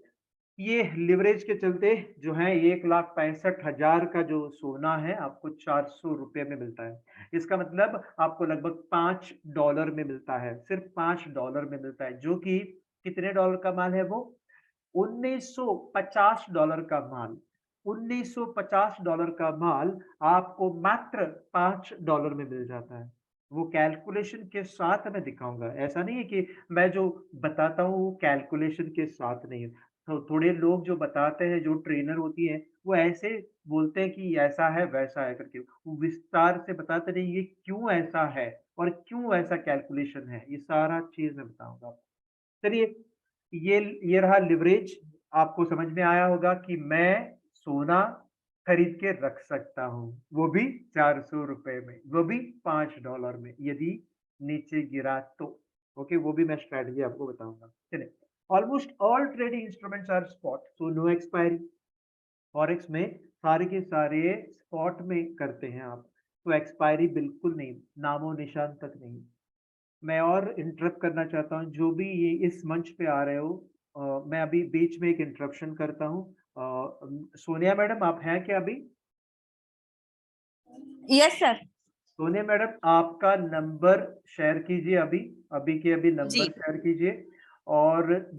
ये लिवरेज के चलते जो है 1,65,000 का जो सोना है आपको 400 रुपये में मिलता है। इसका मतलब आपको लगभग $5 में मिलता है, सिर्फ $5 में मिलता है, जो कि कितने डॉलर का माल है वो? $1950 का माल। $1950 का माल आपको मात्र $5 में मिल जाता है। वो कैलकुलेशन के साथ मैं दिखाऊंगा, ऐसा नहीं है कि मैं जो बताता हूँ वो कैलकुलेशन के साथ नहीं है। तो थोड़े लोग जो बताते हैं, जो ट्रेनर होती हैं, वो ऐसे बोलते हैं कि ऐसा है, वैसा है करके। वो विस्तार से बताते नहीं ये क्यों ऐसा है और क्यों ऐसा कैलकुलेशन है, ये सारा चीज़ मैं बताऊँगा आपको। चलिए, ये रहा लिवरेज। आपको समझ में आया होगा कि मैं सोना खरीद के रख सकता हूँ, वो भी ₹400 में, वो भी $5 में, यदि नीचे गिरा तो। ओके, वो भी मैं स्ट्रैटेजी आपको बताऊँगा। चलिए, almost all trading instruments are spot, so no expiry. Forex में सारे के सारे स्पॉट में करते हैं आप, तो एक्सपायरी बिल्कुल नहीं, नामो निशान तक नहीं। मैं और इंटरप्ट करना चाहता हूँ, जो भी ये इस मंच पे आ रहे हो, मैं अभी बीच में एक इंटरप्शन करता हूँ। सोनिया मैडम, आप हैं क्या अभी? Yes sir. सोनिया मैडम, आपका नंबर शेयर कीजिए, अभी अभी के अभी नंबर जी। शेयर कीजिए। और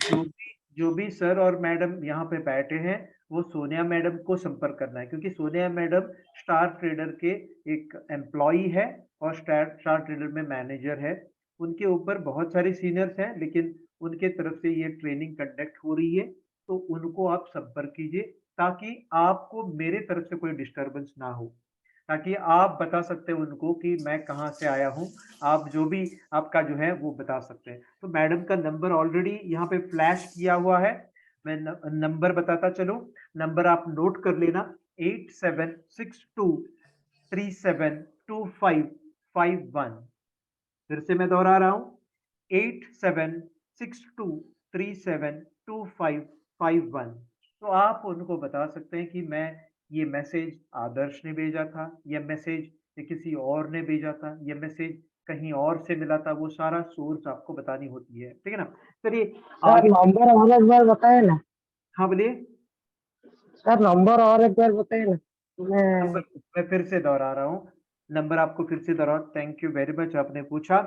जो भी सर और मैडम यहाँ पे बैठे हैं, वो सोनिया मैडम को संपर्क करना है, क्योंकि सोनिया मैडम स्टार ट्रेडर के एक एम्प्लॉई है और स्टार ट्रेडर में मैनेजर है। उनके ऊपर बहुत सारे सीनियर्स हैं, लेकिन उनके तरफ से ये ट्रेनिंग कंडक्ट हो रही है, तो उनको आप संपर्क कीजिए, ताकि आपको मेरे तरफ से कोई डिस्टर्बेंस ना हो, ताकि आप बता सकते हैं उनको कि मैं कहाँ से आया हूँ। आप जो भी आपका जो है वो बता सकते हैं। तो मैडम का नंबर ऑलरेडी यहाँ पे फ्लैश किया हुआ है, मैं नंबर बताता चलूँ। नंबर आप नोट कर लेना, 8762372551। फिर से मैं दोहरा रहा हूँ, 8762372551। तो आप उनको बता सकते हैं कि मैं ये मैसेज आदर्श ने भेजा था, ये मैसेज ये किसी और ने भेजा था, ये मैसेज कहीं और से मिला था, वो सारा सोर्स आपको बतानी होती है, ठीक है ना? चलिए सर आगे। नंबर और एक बार बताए ना। हाँ, बोलिए। सर नंबर और एक बार बताए ना। नंबर मैं फिर से दोहरा रहा हूँ, नंबर आपको फिर से दोहरा, थैंक यू वेरी मच, आपने पूछा।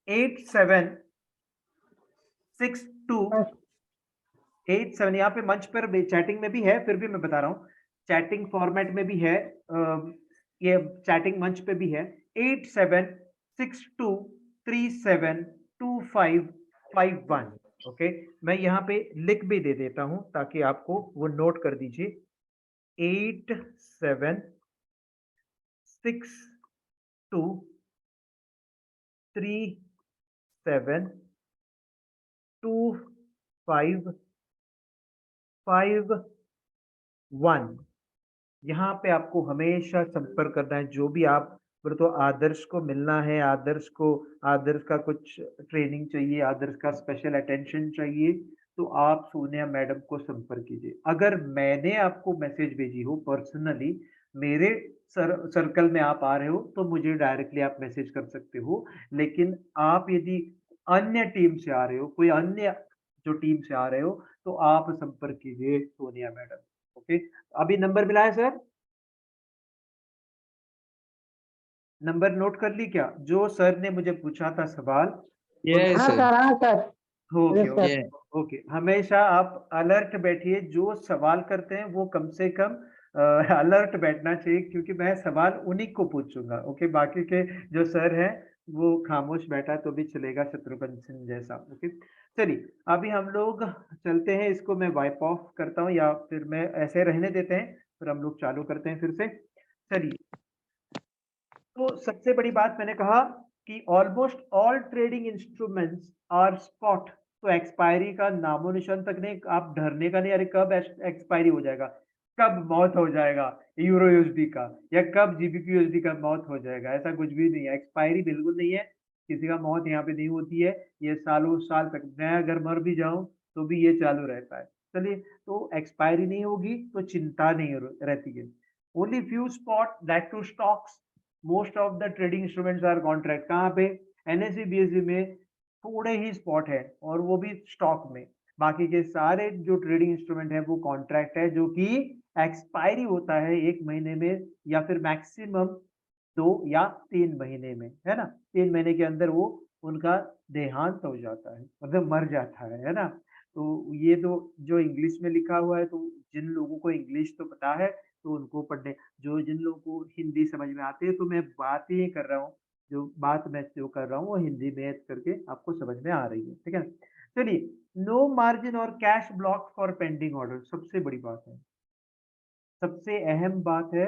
8762 87, यहाँ पे मंच पर चैटिंग में भी है, फिर भी मैं बता रहा हूँ, चैटिंग फॉर्मेट में भी है, ये चैटिंग मंच पे भी है। 8762372551। ओके, मैं यहाँ पे लिख भी दे देता हूँ ताकि आपको वो नोट कर दीजिए। 8762372551। यहाँ पे आपको हमेशा संपर्क करना है, जो भी आप बोले तो आदर्श को मिलना है, आदर्श का कुछ ट्रेनिंग चाहिए, आदर्श का स्पेशल अटेंशन चाहिए, तो आप सोनिया मैडम को संपर्क कीजिए। अगर मैंने आपको मैसेज भेजी हो पर्सनली, मेरे सर्कल में आप आ रहे हो, तो मुझे डायरेक्टली आप मैसेज कर सकते हो। लेकिन आप यदि अन्य टीम से आ रहे हो, कोई अन्य जो टीम से आ रहे हो, तो आप संपर्क कीजिए सोनिया मैडम। ओके, अभी नंबर मिला है सर? नंबर नोट कर ली क्या? जो सर ने मुझे पूछा था सवाल। Yes, हाँ sir. सर, हाँ sir. Okay, yes sir. Yeah. Okay. हमेशा आप अलर्ट बैठिए, जो सवाल करते हैं वो कम से कम अलर्ट बैठना चाहिए, क्योंकि मैं सवाल उन्हीं को पूछूंगा। ओके, बाकी के जो सर हैं वो खामोश बैठा तो भी चलेगा, शत्रुघ्न सिंह जैसा। ओके, चलिए अभी हम लोग चलते हैं, इसको मैं वाइप ऑफ करता हूँ या फिर मैं ऐसे रहने देते हैं, फिर हम लोग चालू करते हैं फिर से। चलिए, तो सबसे बड़ी बात मैंने कहा कि almost all trading instruments are spot, तो एक्सपायरी का नामो निशान तक नहीं, आप डरने का नहीं, अरे कब एक्सपायरी हो जाएगा, कब मौत हो जाएगा यूरो यूएसडी का, या कब जीबीपी यूएसडी का मौत हो जाएगा, ऐसा कुछ भी नहीं है। एक्सपायरी बिल्कुल नहीं है, किसी का मौत यहाँ पे नहीं होती है, ये सालों साल तक, मैं अगर मर भी जाऊं तो भी ये चालू रहता है। चलिए, तो एक्सपायरी नहीं होगी तो चिंता नहीं रहती है। Only few spot that too stocks, most of the trading instruments are contract. कहाँ पे? एनएसई बीएसई में थोड़े ही स्पॉट है, और वो भी स्टॉक में। बाकी के सारे जो ट्रेडिंग इंस्ट्रूमेंट है वो कॉन्ट्रैक्ट है, जो कि एक्सपायरी होता है 1 महीने में, या फिर मैक्सिमम 2 या 3 महीने में, है ना? 3 महीने के अंदर वो उनका देहांत हो जाता है, मतलब मर जाता है ना? तो ये तो जो इंग्लिश में लिखा हुआ है, तो जिन लोगों को इंग्लिश तो पता है तो उनको पढ़ने, जो जिन लोगों को हिंदी समझ में आती है, तो मैं बात ही कर रहा हूँ, जो बात मैं जो कर रहा हूँ वो हिंदी में करके आपको समझ में आ रही है, ठीक है? चलिए, नो मार्जिन और cash block for pending order, सबसे बड़ी बात है, सबसे अहम बात है।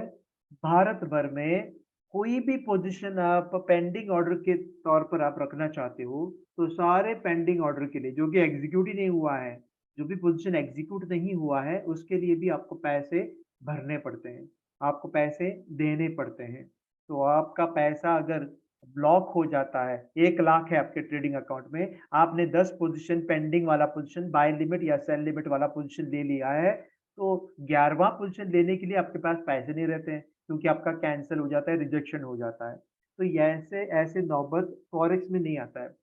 भारत भर में कोई भी पोजीशन आप पेंडिंग ऑर्डर के तौर पर आप रखना चाहते हो, तो सारे पेंडिंग ऑर्डर के लिए जो कि एग्जीक्यूट ही नहीं हुआ है, जो भी पोजीशन एग्जीक्यूट नहीं हुआ है, उसके लिए भी आपको पैसे भरने पड़ते हैं, आपको पैसे देने पड़ते हैं। तो आपका पैसा अगर ब्लॉक हो जाता है, 1 लाख है आपके ट्रेडिंग अकाउंट में, आपने 10 पोजीशन पेंडिंग वाला पोजीशन, बाय लिमिट या सेल लिमिट वाला पोजीशन ले लिया है, तो 11वां पोजीशन लेने के लिए आपके पास पैसे नहीं रहते हैं, क्योंकि आपका कैंसल हो जाता है, रिजेक्शन हो जाता है। तो ये ऐसे ऐसे नौबत फॉरेक्स में नहीं आता है।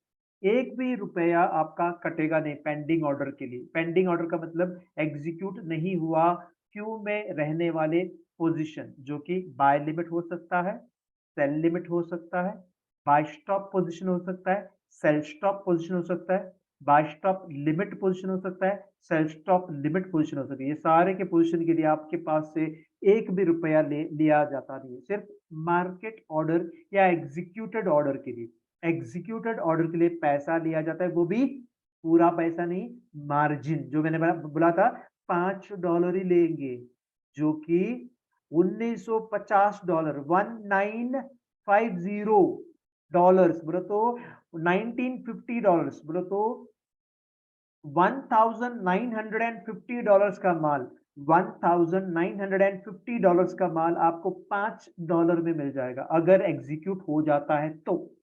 एक भी रुपया आपका कटेगा नहीं पेंडिंग ऑर्डर के लिए। पेंडिंग ऑर्डर का मतलब एग्जीक्यूट नहीं हुआ, क्यू में रहने वाले पोजीशन, जो कि बाय लिमिट हो सकता है, सेल लिमिट हो सकता है, बाय स्टॉप पोजीशन हो सकता है, सेल स्टॉप पोजीशन हो सकता है, बाय स्टॉप लिमिट पोजीशन हो सकता है, सेल स्टॉप लिमिट पोजीशन हो सकती है। ये सारे के पोजीशन के लिए आपके पास से एक भी रुपया लिया जाता नहीं है, सिर्फ मार्केट ऑर्डर या एग्जीक्यूटेड ऑर्डर के लिए। एग्जीक्यूटेड ऑर्डर के लिए पैसा लिया जाता है, वो भी पूरा पैसा नहीं, मार्जिन, जो मैंने बोला था $5 ही लेंगे, जो कि $1950, $1950 बोलो तो $1950 बोलो तो $1950 का माल, $1950 का माल आपको $5 में मिल जाएगा, अगर एग्जीक्यूट हो जाता है तो,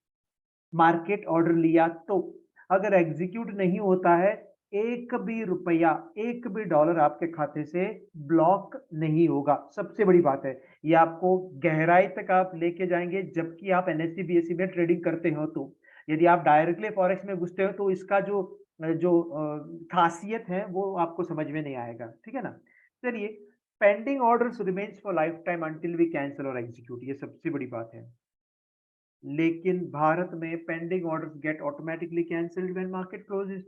मार्केट ऑर्डर लिया तो। अगर एग्जीक्यूट नहीं होता है, एक भी रुपया, एक भी डॉलर आपके खाते से ब्लॉक नहीं होगा। सबसे बड़ी बात है, ये आपको गहराई तक आप लेके जाएंगे जबकि आप एनएससी बीएससी में ट्रेडिंग करते हो। तो यदि आप डायरेक्टली फॉरेक्स में घुसते हो, तो इसका जो जो खासियत है वो आपको समझ में नहीं आएगा, ठीक है ना। चलिए, pending orders remains for life time until we cancel और एग्जीक्यूट, ये सबसे बड़ी बात है। लेकिन भारत में pending orders get automatically cancelled when market closes.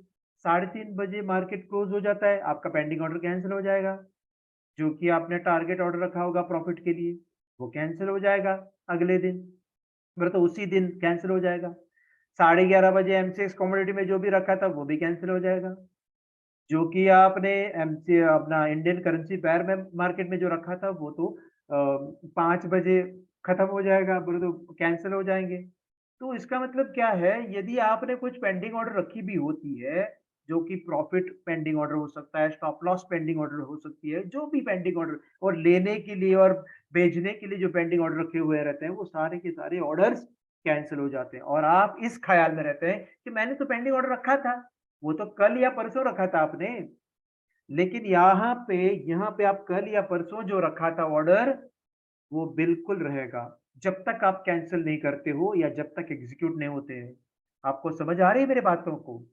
3:30 बजे मार्केट क्लोज हो जाता है, आपका पेंडिंग ऑर्डर कैंसिल हो जाएगा, जो कि आपने टारगेट ऑर्डर रखा होगा प्रॉफिट के लिए, वो कैंसिल हो जाएगा अगले दिन, मतलब तो उसी दिन कैंसिल हो जाएगा। 11:30 बजे एमसीएक्स कमोडिटी में जो भी रखा था वो भी कैंसिल हो जाएगा, जो कि आपने एमसी अपना इंडियन करेंसी पेयर में मार्केट में जो रखा था वो तो 5 बजे खत्म हो जाएगा, बोले तो कैंसिल हो जाएंगे। तो इसका मतलब क्या है, यदि आपने कुछ पेंडिंग ऑर्डर रखी भी होती है, जो कि प्रॉफिट पेंडिंग ऑर्डर हो सकता है, स्टॉप लॉस पेंडिंग ऑर्डर हो सकती है, जो भी पेंडिंग ऑर्डर, और लेने के लिए और बेचने के लिए जो पेंडिंग ऑर्डर रखे हुए रहते हैं, वो सारे के सारे ऑर्डर्स कैंसिल हो जाते हैं। और आप इस ख्याल में रहते हैं कि मैंने तो पेंडिंग ऑर्डर रखा था, वो तो कल या परसों रखा था आपने। लेकिन यहाँ पे आप कल या परसों जो रखा था ऑर्डर, वो बिल्कुल रहेगा जब तक आप कैंसिल नहीं करते हो या जब तक एग्जीक्यूट नहीं होते हैं। आपको समझ आ रही है मेरी बातों को?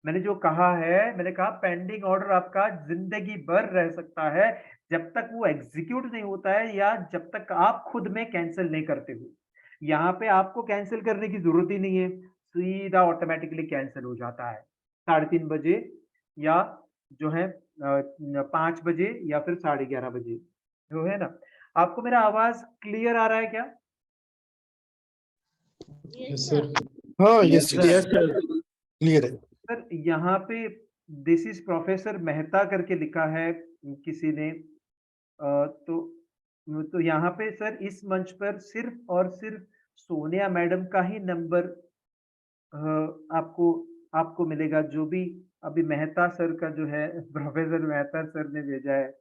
मैंने जो कहा है, मैंने कहा पेंडिंग ऑर्डर आपका जिंदगी भर रह सकता है, जब तक वो एग्जीक्यूट नहीं होता है या जब तक आप खुद में कैंसिल नहीं करते हो। यहाँ पे आपको कैंसिल करने की जरूरत ही नहीं है, सीधा ऑटोमेटिकली कैंसिल हो जाता है 3:30 बजे, या जो है 5 बजे या फिर 11:30 बजे, जो है ना। आपको मेरा आवाज क्लियर आ रहा है क्या? Yes, sir. हाँ Yes, यस sir. क्लियर है। सर, यहाँ पे दिस इज प्रोफेसर मेहता करके लिखा है किसी ने, तो यहाँ पे सर इस मंच पर सिर्फ और सिर्फ सोनिया मैडम का ही नंबर आपको आपको मिलेगा, जो भी अभी मेहता सर का जो है प्रोफेसर मेहता सर ने भेजा है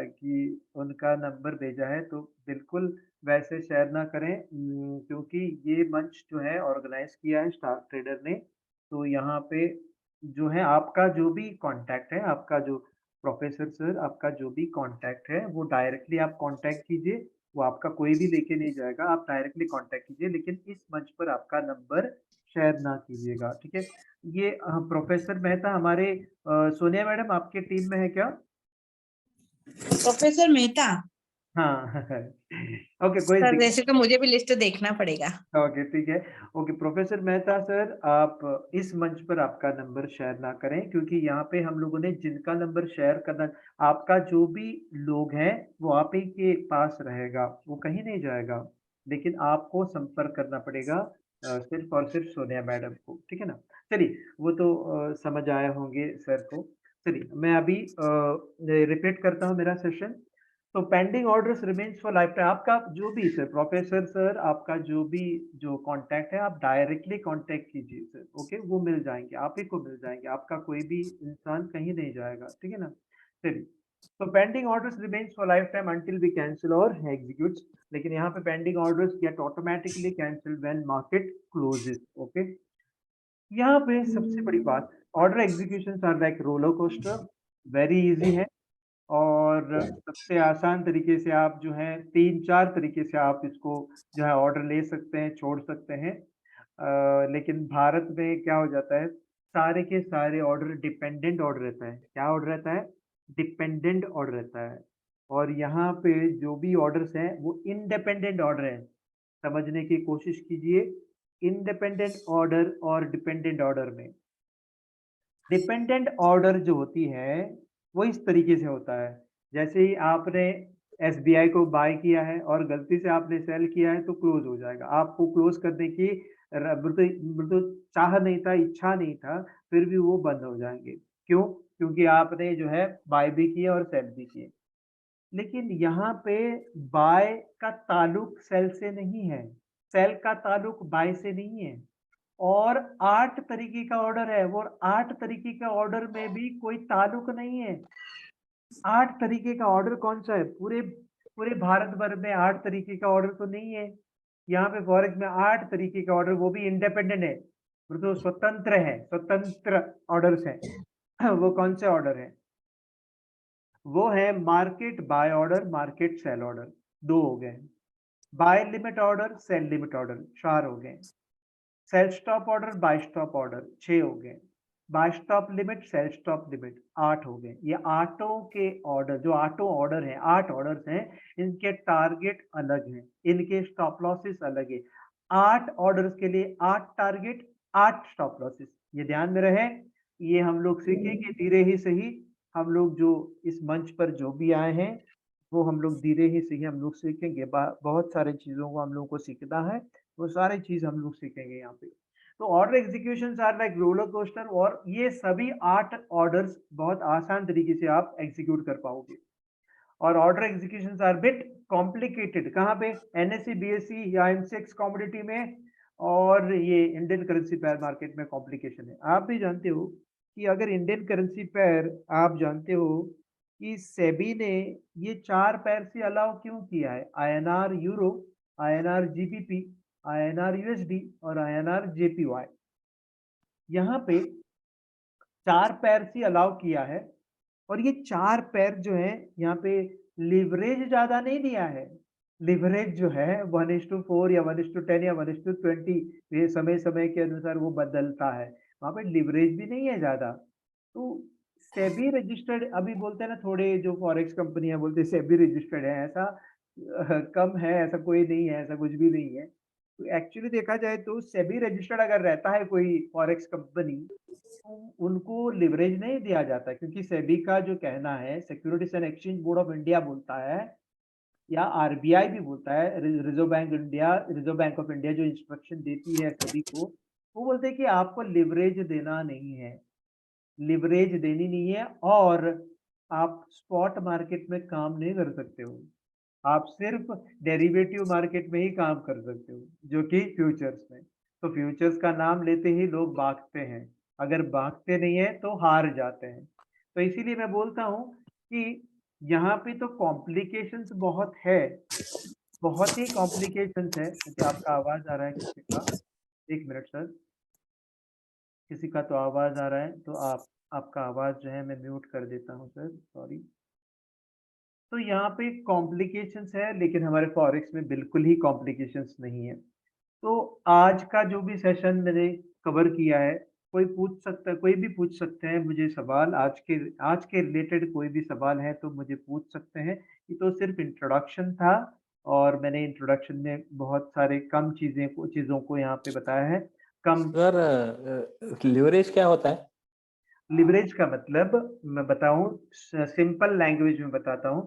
कि उनका नंबर भेजा है, तो बिल्कुल वैसे शेयर ना करें, क्योंकि ये मंच जो है ऑर्गेनाइज किया है स्टार ट्रेडर ने। तो यहाँ पे जो है आपका जो भी कांटेक्ट है, आपका जो प्रोफेसर सर आपका जो भी कांटेक्ट है, वो डायरेक्टली आप कांटेक्ट कीजिए, वो आपका कोई भी लेके नहीं जाएगा, आप डायरेक्टली कांटेक्ट कीजिए, लेकिन इस मंच पर आपका नंबर शेयर ना कीजिएगा, ठीक है। ये प्रोफेसर मेहता हमारे सोनिया मैडम आपके टीम में है क्या? प्रोफेसर मेहता, हाँ ओके, कोई सर दिक्कत, वैसे तो मुझे भी लिस्ट देखना पड़ेगा। ओके ठीक है। ओके प्रोफेसर मेहता सर, आप इस मंच पर आपका नंबर शेयर ना करें, क्योंकि यहाँ पे हम लोगों ने जिनका नंबर शेयर करना, आपका जो भी लोग हैं वो आप ही के पास रहेगा, वो कहीं नहीं जाएगा, लेकिन आपको संपर्क करना पड़ेगा सिर्फ और सिर्फ सोनिया मैडम को, ठीक है ना। चलिए वो तो समझ आए होंगे सर को। चलिए मैं अभी रिपीट करता हूँ मेरा सेशन। तो pending orders remains for life time, आपका जो भी सर, प्रोफेसर सर, आपका जो भी जो कांटेक्ट है आप डायरेक्टली कांटेक्ट कीजिए सर, ओके, वो मिल जाएंगे, आप ही को मिल जाएंगे, आपका कोई भी इंसान कहीं नहीं जाएगा, ठीक है ना। चलिए, तो pending orders remains for life time until we cancel और एग्जीक्यूट, लेकिन यहाँ पे pending orders get automatically cancelled when market closes, okay. यहाँ पे सबसे बड़ी बात, order execution are like roller coaster, very easy है, और सबसे आसान तरीके से आप जो है 3-4 तरीके से आप इसको जो है ऑर्डर ले सकते हैं, छोड़ सकते हैं। लेकिन भारत में क्या हो जाता है, सारे के सारे ऑर्डर डिपेंडेंट ऑर्डर रहता है। क्या ऑर्डर रहता है? डिपेंडेंट ऑर्डर रहता है। और यहाँ पे जो भी ऑर्डर्स हैं वो इंडिपेंडेंट ऑर्डर है। समझने की कोशिश कीजिए, इंडिपेंडेंट ऑर्डर और डिपेंडेंट ऑर्डर में, डिपेंडेंट ऑर्डर जो होती है वो इस तरीके से होता है, जैसे ही आपने एसबीआई को बाय किया है और गलती से आपने सेल किया है तो क्लोज हो जाएगा। आपको क्लोज करने की बिल्कुल चाह नहीं था, इच्छा नहीं था, फिर भी वो बंद हो जाएंगे। क्यों? क्योंकि आपने जो है बाय भी किया और सेल भी किए। लेकिन यहाँ पे बाय का ताल्लुक सेल से नहीं है, सेल का ताल्लुक बाय से नहीं है। और 8 तरीके का ऑर्डर है, वो 8 तरीके का ऑर्डर में भी कोई ताल्लुक नहीं है। 8 तरीके का ऑर्डर कौन सा है? पूरे पूरे भारत भर में 8 तरीके का ऑर्डर तो नहीं है। यहाँ पे फॉरेक्स में 8 तरीके का ऑर्डर, वो भी इंडिपेंडेंट है, तो स्वतंत्र है, स्वतंत्र ऑर्डर्स हैं। वो कौन से ऑर्डर है? वो है market buy order, market sell order, 2 हो गए। Buy limit order, sell limit order, 4 हो गए। Sell stop order, buy stop order, 6 हो गए। Buy stop limit, sell stop limit, 8 हो गए। ये आठों के ऑर्डर, जो आठों ऑर्डर हैं, 8 ऑर्डर्स हैं, इनके टारगेट अलग हैं, इनके स्टॉप लॉसेस अलग है। 8 ऑर्डर्स के लिए 8 टारगेट, 8 स्टॉप लॉसेस, ये ध्यान में रहे। ये हम लोग सीखेंगे धीरे ही सही। हम लोग जो इस मंच पर जो भी आए हैं वो हम लोग धीरे ही सही हम लोग सीखेंगे। बहुत सारे चीजों को हम लोग को सीखना है, वो सारी चीज हम लोग सीखेंगे यहाँ पे। तो order execution are like roller coaster, और ये सभी 8 ऑर्डर्स बहुत आसान तरीके से आप एग्जीक्यूट कर पाओगे। और order execution are bit complicated, कहाँ पे? एनएससी, बीएससी या एमसीएक्स कमोडिटी में, और ये इंडियन करेंसी पेयर मार्केट में कॉम्प्लिकेशन है। आप भी जानते हो कि अगर इंडियन करेंसी पेयर, आप जानते हो कि सेबी ने ये 4 पैर से अलाउ क्यों किया है? INR euro, INR GBP, INR USD और आईएनआर जेपीवाई। यहाँ पे 4 पैर से अलाउ किया है, और ये 4 पैर जो है यहाँ पे लिवरेज ज्यादा नहीं दिया है। लिवरेज जो है 1:4 या 1:10 या 1:20, ये समय समय के अनुसार वो बदलता है, वहां पे लिवरेज भी नहीं है ज्यादा। तो सेबी रजिस्टर्ड, अभी बोलते हैं ना थोड़े जो फॉरेक्स कंपनी है बोलते हैं सेबी रजिस्टर्ड है, ऐसा कम है, ऐसा कोई नहीं है, ऐसा कुछ भी नहीं है। तो एक्चुअली देखा जाए तो सेबी रजिस्टर्ड अगर रहता है कोई फॉरेक्स कंपनी, उनको लिवरेज नहीं दिया जाता, क्योंकि सेबी का जो कहना है, securities and exchange board of India बोलता है, या आरबीआई भी बोलता है, reserve bank India, reserve bank of India जो इंस्ट्रक्शन देती है सभी को, वो बोलते हैं कि आपको लिवरेज देना नहीं है, लिवरेज देनी नहीं है, और आप स्पॉट मार्केट में काम नहीं कर सकते हो, आप सिर्फ डेरिवेटिव मार्केट में ही काम कर सकते हो, जो कि फ्यूचर्स में। तो फ्यूचर्स का नाम लेते ही लोग भागते हैं, अगर भागते नहीं है तो हार जाते हैं। तो इसीलिए मैं बोलता हूँ कि यहाँ पे तो कॉम्प्लिकेशंस बहुत है, बहुत ही कॉम्प्लिकेशंस है। क्योंकि आपका आवाज आ रहा है किसी का, 1 मिनट सर, किसी का तो आवाज आ रहा है, तो आपका आवाज जो है मैं म्यूट कर देता हूँ सर, सॉरी। तो यहाँ पे कॉम्प्लिकेशंस है, लेकिन हमारे फॉरेक्स में बिल्कुल ही कॉम्प्लिकेशंस नहीं है। तो आज का जो भी सेशन मैंने कवर किया है, कोई पूछ सकता है, कोई भी पूछ सकते हैं मुझे सवाल, आज के रिलेटेड कोई भी सवाल है तो मुझे पूछ सकते हैं। ये तो सिर्फ इंट्रोडक्शन था, और मैंने इंट्रोडक्शन में बहुत सारे कम चीज़ों को यहाँ पे बताया है। कम सर लिवरेज क्या होता है? लिवरेज का मतलब मैं बताऊं, सिंपल लैंग्वेज में बताता हूं,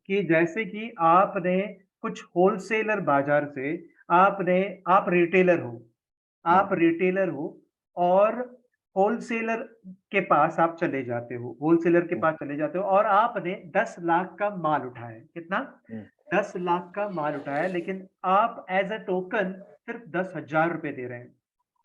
कि जैसे कि आपने कुछ होलसेलर बाजार से, आप रिटेलर हो, आप रिटेलर हो, और होलसेलर के पास आप चले जाते हो, होलसेलर के पास चले जाते हो और आपने 10 लाख का माल उठाया। कितना? 10 लाख का माल उठाया, लेकिन आप एज अ टोकन सिर्फ 10,000 रुपए दे रहे हैं।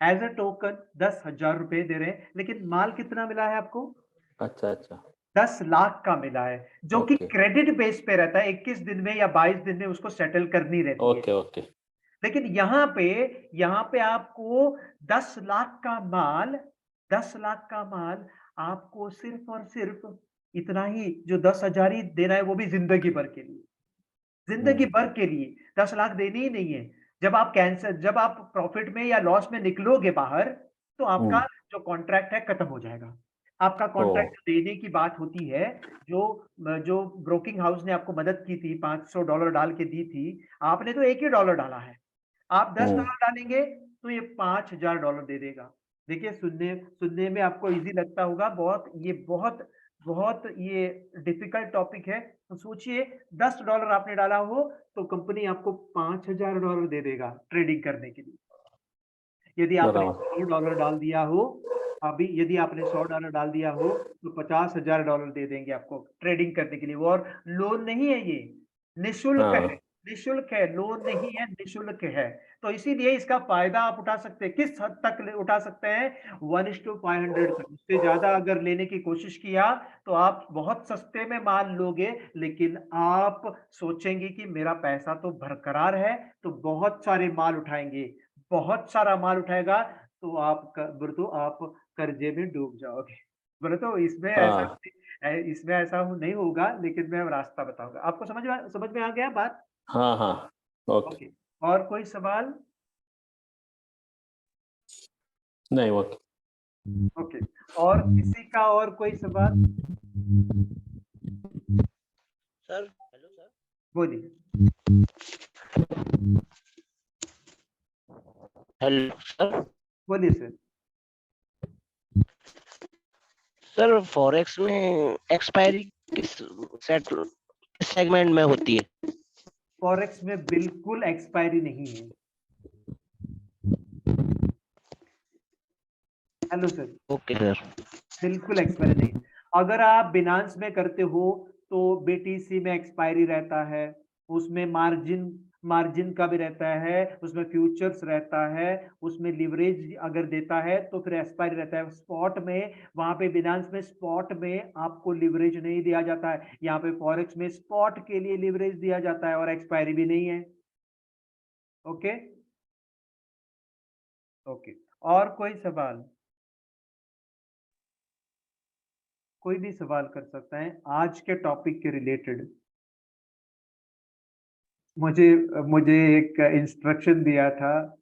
एज अ टोकन 10,000 रुपए दे रहे हैं, लेकिन माल कितना मिला है आपको? अच्छा अच्छा 10 लाख का मिला है, जो कि ओके क्रेडिट बेस पे रहता है। 21 दिन में या 22 दिन में उसको सेटल करनी रहती है। ओके ओके लेकिन यहाँ पे आपको 10 लाख का माल, 10 लाख का माल आपको सिर्फ और सिर्फ इतना ही, जो 10,000 ही देना है, वो भी जिंदगी भर के लिए। जिंदगी भर के लिए 10 लाख देने ही नहीं है। जब आप प्रॉफिट में या लॉस में निकलोगे बाहर, तो आपका जो कॉन्ट्रैक्ट है खत्म हो जाएगा। आपका ओ कॉन्ट्रैक्ट देने की बात होती है, जो ब्रोकिंग हाउस ने आपको मदद की थी, $500 डाल के दी थी, आपने तो एक ही डॉलर डाला है। आप $10 डालेंगे तो ये $5,000 दे देगा। देखिए, सुनने में आपको इजी लगता होगा, बहुत ये डिफिकल्ट टॉपिक है। तो सोचिए, $10 आपने डाला हो तो कंपनी आपको $5,000 दे देगा ट्रेडिंग करने के लिए। यदि आपने बराबर $100 डाल दिया हो, अभी यदि आपने $100 डाल दिया हो तो $50,000 दे देंगे आपको ट्रेडिंग करने के लिए। वो और लोन नहीं है, ये निशुल्क है। हाँ निशुल्क है, लोन नहीं है, निशुल्क है। तो इसीलिए इसका फायदा आप उठा सकते हैं। किस हद तक उठा सकते हैं? 1:500 तक। उससे ज्यादा अगर लेने की कोशिश किया तो आप बहुत सस्ते में माल लोगे, लेकिन आप सोचेंगे कि मेरा पैसा तो बरकरार है, तो बहुत सारे माल उठाएंगे। बहुत सारा माल उठाएगा तो आप कर्जे में डूब जाओगे। बोले तो हाँ इसमें ऐसा नहीं होगा, लेकिन मैं रास्ता बताऊंगा आपको। समझ में आ गया बात? हाँ हाँ ओके ओके। और कोई सवाल? नहीं ओके ओके। और किसी का और कोई सवाल? Sir hello sir. बोलिए। Hello sir. बोलिए सर। सर फॉरेक्स में एक्सपायरी किस सेगमेंट में होती है? फॉरेक्स में बिल्कुल एक्सपायरी नहीं है। Hello sir. Okay sir. बिल्कुल एक्सपायरी नहीं। अगर आप बिनांस में करते हो तो बीटीसी में एक्सपायरी रहता है, उसमें मार्जिन का भी रहता है, उसमें फ्यूचर्स रहता है, उसमें लिवरेज अगर देता है तो फिर एक्सपायरी रहता है। स्पॉट में, वहां पे बिनांस में स्पॉट में आपको लिवरेज नहीं दिया जाता है। यहाँ पे फॉरेक्स में स्पॉट के लिए लिवरेज दिया जाता है और एक्सपायरी भी नहीं है। ओके। ओके। और कोई सवाल? कोई भी सवाल कर सकता है आज के टॉपिक के रिलेटेड। मुझे मुझे एक इंस्ट्रक्शन दिया था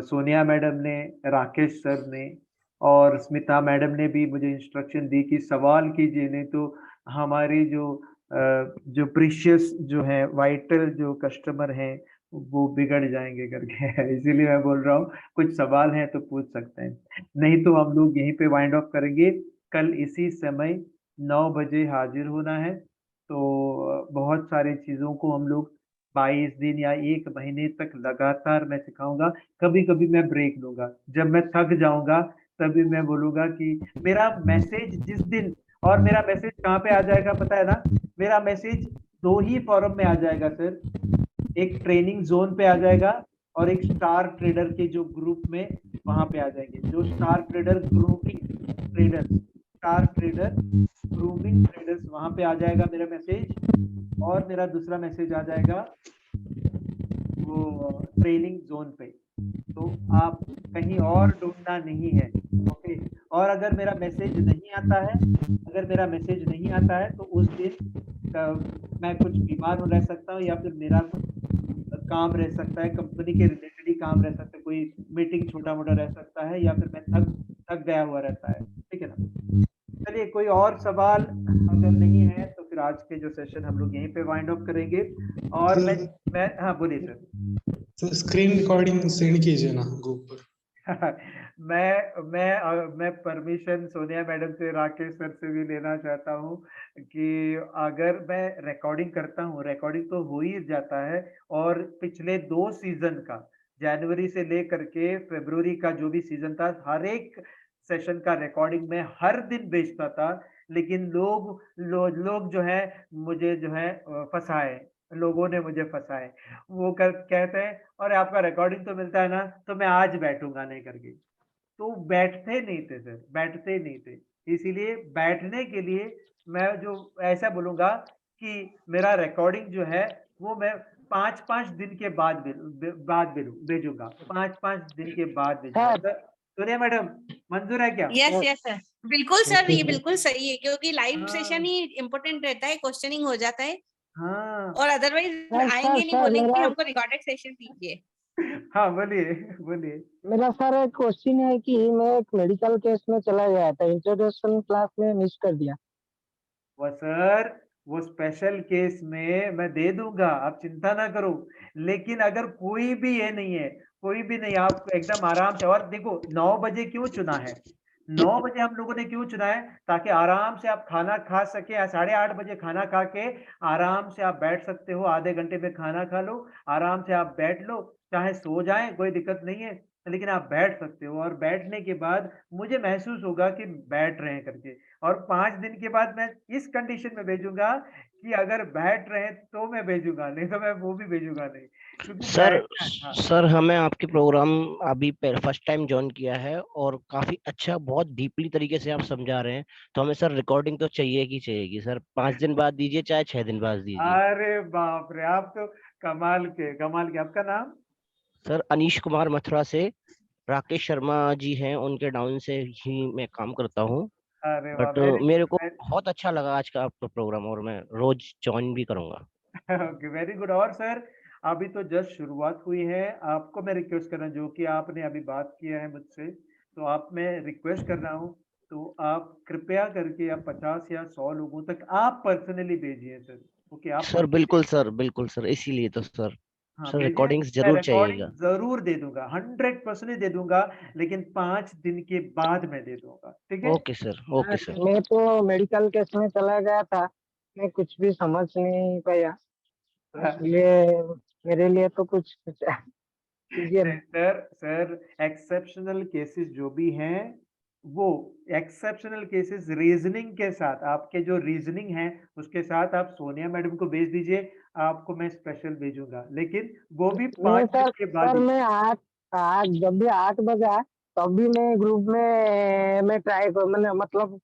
सोनिया मैडम ने, राकेश सर ने और स्मिता मैडम ने भी मुझे इंस्ट्रक्शन दी कि सवाल कीजिए, नहीं तो हमारी जो प्रीशियस जो है, वाइटल जो कस्टमर हैं, वो बिगड़ जाएंगे करके। इसीलिए मैं बोल रहा हूँ, कुछ सवाल हैं तो पूछ सकते हैं, नहीं तो हम लोग यहीं पे वाइंड अप करेंगे। कल इसी समय 9 बजे हाजिर होना है। तो बहुत सारी चीजों को हम लोग 22 दिन या 1 महीने तक लगातार मैं सिखाऊंगा। कभी कभी मैं ब्रेक लूंगा, जब मैं थक जाऊंगा तभी मैं बोलूंगा कि मेरा मैसेज जिस दिन, और मेरा मैसेज कहाँ पे आ जाएगा पता है ना? मेरा मैसेज 2 ही फॉरम में आ जाएगा सर। एक ट्रेनिंग जोन पे आ जाएगा और एक स्टार ट्रेडर के जो ग्रुप में, वहां पे आ जाएंगे। जो स्टार ट्रेडर ग्रूमिंग ट्रेडर्स, वहां पे आ जाएगा मेरा मैसेज। और मेरा दूसरा मैसेज आ जाएगा वो ट्रेनिंग जोन पे। तो आप कहीं और ढूंढना नहीं है। ओके। और अगर मेरा मैसेज नहीं आता है, तो उस दिन मैं कुछ बीमार हो रह सकता हूँ, या फिर मेरा कुछ काम रह सकता है, कंपनी के रिलेटेड ही काम रह सकता है, कोई मीटिंग छोटा मोटा रह सकता है, या फिर मैं थक गया हुआ रहता है। ठीक है ना? चलिए, कोई और सवाल अगर नहीं है तो फिर आज के जो सेशन हम लोग यहीं पे वाइंड अप करेंगे। और मैं हाँ, बोलिए सर। तो स्क्रीन रिकॉर्डिंग सेंड कीजिए ना ग्रुप पर। मैं परमिशन सोनिया मैडम से, राकेश सर से भी लेना चाहता हूँ कि अगर मैं रिकॉर्डिंग करता हूँ, रिकॉर्डिंग तो हो ही जाता है, और पिछले 2 सीजन का, जनवरी से लेकर के फरवरी का जो भी सीजन था, हर एक सेशन का रिकॉर्डिंग मैं हर दिन भेजता था, लेकिन लोग जो है मुझे जो है फंसाए, लोगों ने मुझे फंसाए। वो कहते हैं अरे आपका रिकॉर्डिंग तो मिलता है ना, तो मैं आज बैठूंगा नहीं करके। तो बैठते नहीं थे सर, बैठते नहीं थे। इसीलिए बैठने के लिए मैं जो ऐसा बोलूंगा कि मेरा रिकॉर्डिंग जो है वो मैं 5-5 दिन के बाद भेजूंगा, 5-5 दिन के बाद भेजूंगा। सर सोनिया मैडम, मंजूर है क्या? यस यस सर, बिल्कुल सर, ये बिल्कुल सही है, क्योंकि लाइव हाँ। सेशन ही इम्पोर्टेंट रहता है, क्वेश्चनिंग हो जाता है, हाँ और अदरवाइज आएंगे नहीं, बोलेंगे कि हमको रिकॉर्डेड सेशन दीजिए। हाँ, बोलिए बोलिए। मेरा सर एक क्वेश्चन है कि मैं एक मेडिकल केस में चला गया था, इंट्रोडक्शन क्लास में मिस कर दिया। वो सर, वो स्पेशल केस में मैं दे दूंगा, आप चिंता ना करो। लेकिन अगर कोई भी ये नहीं है, कोई भी नहीं, आप एकदम आराम से। और देखो 9 बजे क्यों चुना है, 9 बजे हम लोगों ने क्यों चुना है, ताकि आराम से आप खाना खा सके, या 8:30 बजे खाना खा के आराम से आप बैठ सकते हो। आधे घंटे में खाना खा लो, आराम से आप बैठ लो, चाहे सो जाएं कोई दिक्कत नहीं है, लेकिन आप बैठ सकते हो। और बैठने के बाद मुझे महसूस होगा कि बैठ रहे हैं करके। और 5 दिन के बाद मैं इस कंडीशन में भेजूंगा कि अगर बैठ रहे हैं तो मैं भेजूंगा, नहीं तो मैं वो भी भेजूंगा नहीं, क्योंकि सर बैठना है। हाँ। सर हमें आपके प्रोग्राम अभी फर्स्ट टाइम ज्वाइन किया है, और काफी अच्छा, बहुत डीपली तरीके से आप समझा रहे हैं, तो हमें सर रिकॉर्डिंग तो चाहिए ही चाहिए सर। 5 दिन बाद दीजिए, चाहे 6 दिन बाद दीजिए। अरे बाप रे, आप तो कमाल के। आपका नाम? सर अनीश कुमार मथुरा से, राकेश शर्मा जी हैं, उनके डाउन से ही मैं काम करता हूँ। अरे वाह, बट वेरी मेरे को गुड। बहुत अच्छा लगा आज का आपका प्रोग्राम, और मैं रोज ज्वाइन भी करूंगा। Okay, very good. और सर, अभी तो जस्ट शुरुआत हुई है। आपको मैं रिक्वेस्ट कर रहा हूँ, जो कि आपने अभी बात किया है मुझसे, तो आप मैं रिक्वेस्ट कर रहा हूँ, तो आप कृपया करके आप 50 या 100 लोगों तक आप पर्सनली भेजिए सर। ओके, आप सर बिल्कुल सर, बिल्कुल सर, इसीलिए तो सर, हाँ सर भेजिए। रिकॉर्डिंग्स मैं जरूर रिकॉर्डिंग चाहिएगा। जरूर दे दूंगा, 100% दे दूंगा, लेकिन 5 दिन के बाद मैं दे दूंगा, ठीक है? Okay sir, okay sir. मैं तो मेडिकल केस में चला गया था, मैं कुछ भी समझ नहीं पाया, तो इसलिए मेरे लिए तो कुछ कीजिए ना। सर एक्सेप्शनल केसेस जो भी हैं, वो एक्सेप्शनल केसेस रीजनिंग के साथ, आपके जो रीजनिंग है उसके साथ आप सोनिया मैडम को भेज दीजिए, आपको मैं स्पेशल भेजूंगा, लेकिन वो भी नहीं 5 दिन सर, के बाद सर ही। मैं आज जब भी 8 बजा तब भी मैं ग्रुप में मैं ट्राई कर, मैंने मतलब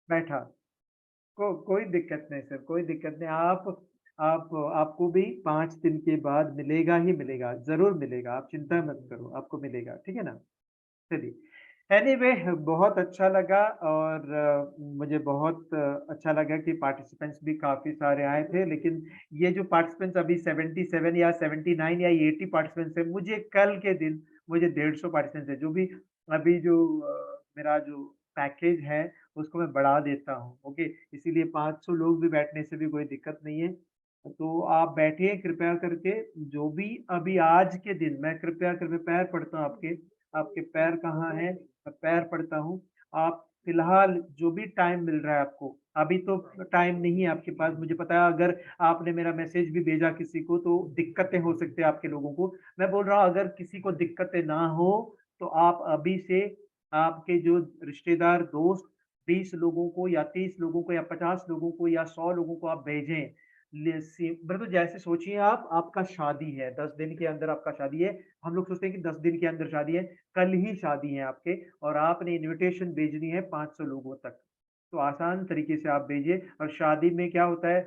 बैठा, कोई दिक्कत नहीं सर, कोई दिक्कत नहीं। आप आपको भी 5 दिन के बाद मिलेगा ही मिलेगा, जरूर मिलेगा, आप चिंता मत करो, आपको मिलेगा, ठीक है ना? चलिए, एनीवे बहुत अच्छा लगा। और मुझे बहुत अच्छा लगा कि पार्टिसिपेंट्स भी काफी सारे आए थे, लेकिन ये जो पार्टिसिपेंट्स अभी 77 या 79 या 80 पार्टिसिपेंट्स है, मुझे कल के दिन मुझे 150 पार्टिसिपेंट्स है, जो भी अभी जो मेरा जो पैकेज है उसको मैं बढ़ा देता हूँ। ओके, इसीलिए 500 लोग भी बैठने से भी कोई दिक्कत नहीं है। तो आप बैठिए कृपया करके, जो भी अभी आज के दिन, मैं कृपया करके पैर पड़ता हूँ आपके, आपके पैर कहाँ हैं, मैं पैर पड़ता हूँ। आप फिलहाल जो भी टाइम मिल रहा है आपको, अभी तो टाइम नहीं है आपके पास, मुझे पता है। अगर आपने मेरा मैसेज भी भेजा किसी को तो दिक्कतें हो सकती है आपके लोगों को। मैं बोल रहा हूँ अगर किसी को दिक्कतें ना हो, तो आप अभी से आपके जो रिश्तेदार दोस्त 20 लोगों को या 30 लोगों को या 50 लोगों को या 100 लोगों को आप भेजें। मतलब जैसे सोचिए, आप आपका शादी है, 10 दिन के अंदर आपका शादी है। हम लोग सोचते हैं कि 10 दिन के अंदर शादी है, कल ही शादी है आपके, और आपने इनविटेशन भेजनी है 500 लोगों तक। तो आसान तरीके से आप भेजिए। और शादी में क्या होता है,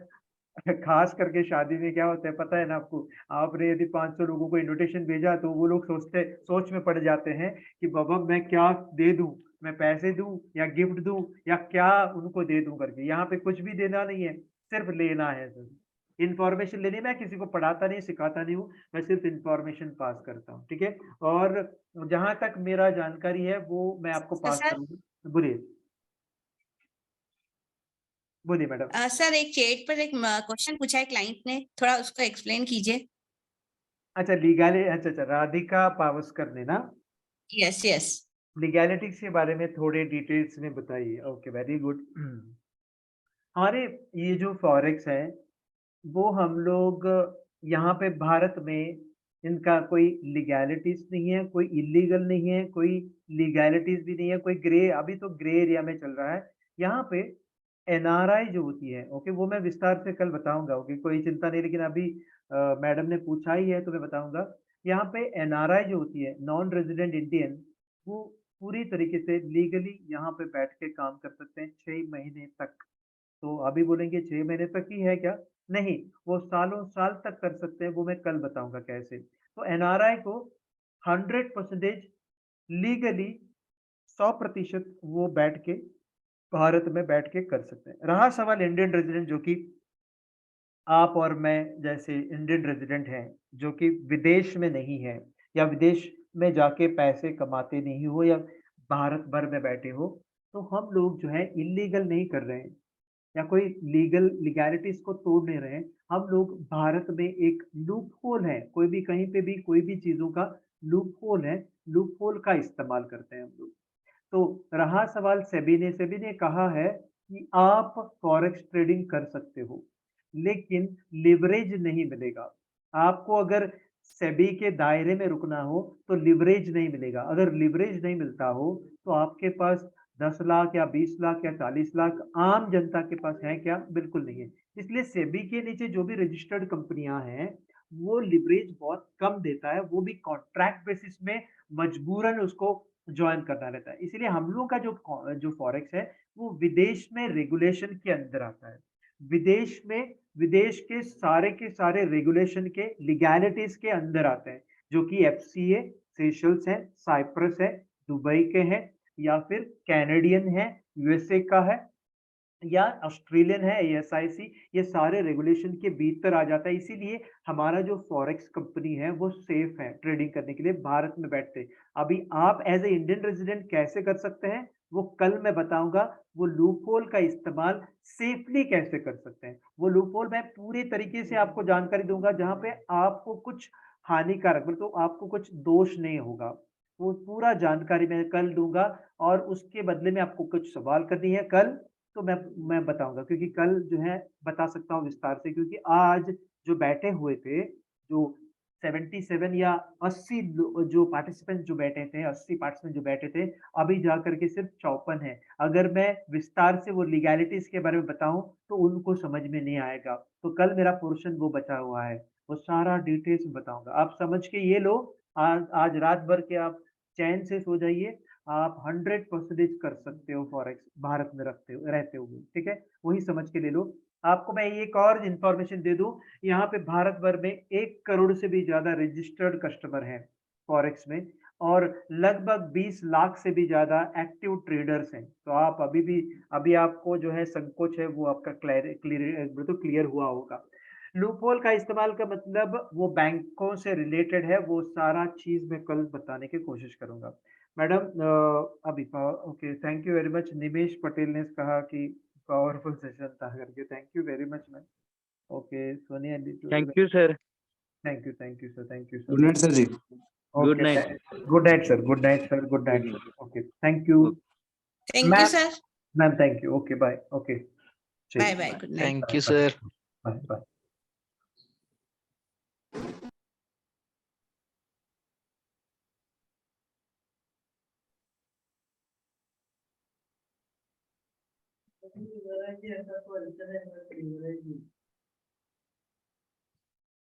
खास करके शादी में क्या होता है पता है ना आपको? आपने यदि 500 लोगों को इनविटेशन भेजा, तो वो लोग सोच में पड़ जाते हैं कि बाबा मैं क्या दे दूं, मैं पैसे दूं या गिफ्ट दूं या क्या उनको दे दूं करके। यहाँ पे कुछ भी देना नहीं है, सिर्फ लेना है सर। इंफॉर्मेशन लेनी, मैं किसी को पढ़ाता नहीं, सिखाता नहीं हूँ, मैं सिर्फ इंफॉर्मेशन पास करता हूँ, ठीक है? और जहां तक मेरा जानकारी है वो मैं आपको तो पास सर करूंगा। बोलिए बोलिए मैडम। सर एक चैट पर एक क्वेश्चन पूछा है क्लाइंट ने, थोड़ा उसको एक्सप्लेन कीजिए। अच्छा, लीगैलिटी, अच्छा, राधिका पावस्कर ने ना यस यस। लीगैलिटीज के बारे में थोड़े डिटेल्स में बताइए। Okay, very good. हमारे ये जो फॉरेक्स है, वो हम लोग यहाँ पे भारत में इनका कोई लीगैलिटीज नहीं है, कोई इलीगल नहीं है, कोई लीगैलिटीज भी नहीं है, कोई ग्रे, अभी तो ग्रे एरिया में चल रहा है। यहाँ पे एनआरआई जो होती है, ओके, वो मैं विस्तार से कल बताऊंगा, ओके, कोई चिंता नहीं, लेकिन अभी मैडम ने पूछा ही है तो मैं बताऊंगा। यहाँ पे एनआरआई जो होती है, नॉन रेजिडेंट इंडियन, वो पूरी तरीके से लीगली यहाँ पे बैठ के काम कर सकते हैं 6 महीने तक। तो अभी बोलेंगे 6 महीने तक ही है क्या? नहीं, वो सालों साल तक कर सकते हैं, वो मैं कल बताऊंगा कैसे। तो एनआरआई को 100% लीगली 100% वो बैठ के भारत में बैठ के कर सकते हैं। रहा सवाल इंडियन रेजिडेंट, जो कि आप और मैं जैसे इंडियन रेजिडेंट हैं, जो कि विदेश में नहीं है या विदेश में जाके पैसे कमाते नहीं हो या भारत भर में बैठे हो, तो हम लोग जो है इलीगल नहीं कर रहे हैं या कोई लीगैलिटीज को तोड़ नहीं रहे हैं। हम लोग भारत में एक लूप होल है, कोई भी कहीं पे भी कोई भी चीजों का लूप होल है, लूप होल का इस्तेमाल करते हैं हम लोग। तो रहा सवाल सेबी ने कहा है कि आप फॉरेक्स ट्रेडिंग कर सकते हो, लेकिन लिवरेज नहीं मिलेगा। आपको अगर सेबी के दायरे में रुकना हो तो लिवरेज नहीं मिलेगा। अगर लिवरेज नहीं मिलता हो तो आपके पास 10 लाख या 20 लाख या 40 लाख आम जनता के पास है क्या? बिल्कुल नहीं है। इसलिए सेबी के नीचे जो भी रजिस्टर्ड कंपनियां हैं, वो लिवरेज बहुत कम देता है, वो भी कॉन्ट्रैक्ट बेसिस में मजबूरन उसको ज्वाइन करना रहता है। इसीलिए हम लोगों का जो फॉरेक्स है, वो विदेश में रेगुलेशन के अंदर आता है। विदेश में, विदेश के सारे रेगुलेशन के लीगैलिटीज के अंदर आते हैं, जो कि एफसीए, सेशल्स है, साइप्रस है, दुबई के हैं, या फिर कैनेडियन है, यूएसए का है, या ऑस्ट्रेलियन है, एएसआईसी, ये सारे रेगुलेशन के भीतर आ जाता है। इसीलिए हमारा जो फॉरेक्स कंपनी है वो सेफ है ट्रेडिंग करने के लिए भारत में बैठते। अभी आप एज ए इंडियन रेजिडेंट कैसे कर सकते हैं, वो कल मैं बताऊंगा। वो लूपहोल का इस्तेमाल सेफली कैसे कर सकते हैं, वो लूपहोल मैं पूरी तरीके से आपको जानकारी दूंगा, जहां पे आपको कुछ हानिकारक, तो आपको कुछ दोष नहीं होगा। वो पूरा जानकारी मैं कल दूंगा, और उसके बदले में आपको कुछ सवाल करनी है कल, तो मैं बताऊंगा, क्योंकि कल जो है बता सकता हूँ विस्तार से, क्योंकि आज जो बैठे हुए थे, जो 77 या 80 जो पार्टिसिपेंट जो बैठे थे, 80 पार्टिसिपेंट जो बैठे थे, अभी जाकर के सिर्फ 54 है। अगर मैं विस्तार से वो लीगैलिटीज के बारे में बताऊं तो उनको समझ में नहीं आएगा। तो कल मेरा पोर्शन वो बचा हुआ है, वो सारा डिटेल्स में बताऊंगा। आप समझ के ये लो, आज रात भर के आप चैन से सो जाइए। आप 100% कर सकते हो फॉरेक्स भारत में रहते हुए, ठीक है? वही समझ के ले लो। आपको मैं एक और इंफॉर्मेशन दे दूं, यहाँ पे भारत भर में 1 करोड़ से भी ज्यादा रजिस्टर्ड कस्टमर हैं फॉरेक्स में, और लगभग 20 लाख से भी ज्यादा एक्टिव ट्रेडर्स हैं। तो आप अभी आपको जो है संकोच है, वो आपका क्लियर हुआ होगा। लूपहोल का इस्तेमाल का मतलब वो बैंकों से रिलेटेड है, वो सारा चीज मैं कल बताने की कोशिश करूंगा। मैडम अभी okay, thank you very much. Nimesh Patel ने कहा कि पावरफुल सेशन था करके, thank you very much ma'am. Okay, Sonia, thank you sir. Thank you, thank you sir, thank you sir. Good night sir ji. Good okay, night. Good night sir, good night sir, good night. Okay, thank you thank you sir. Ma'am, thank you. Okay, bye. Okay, bye bye, good night. Thank you, sir. Bye bye.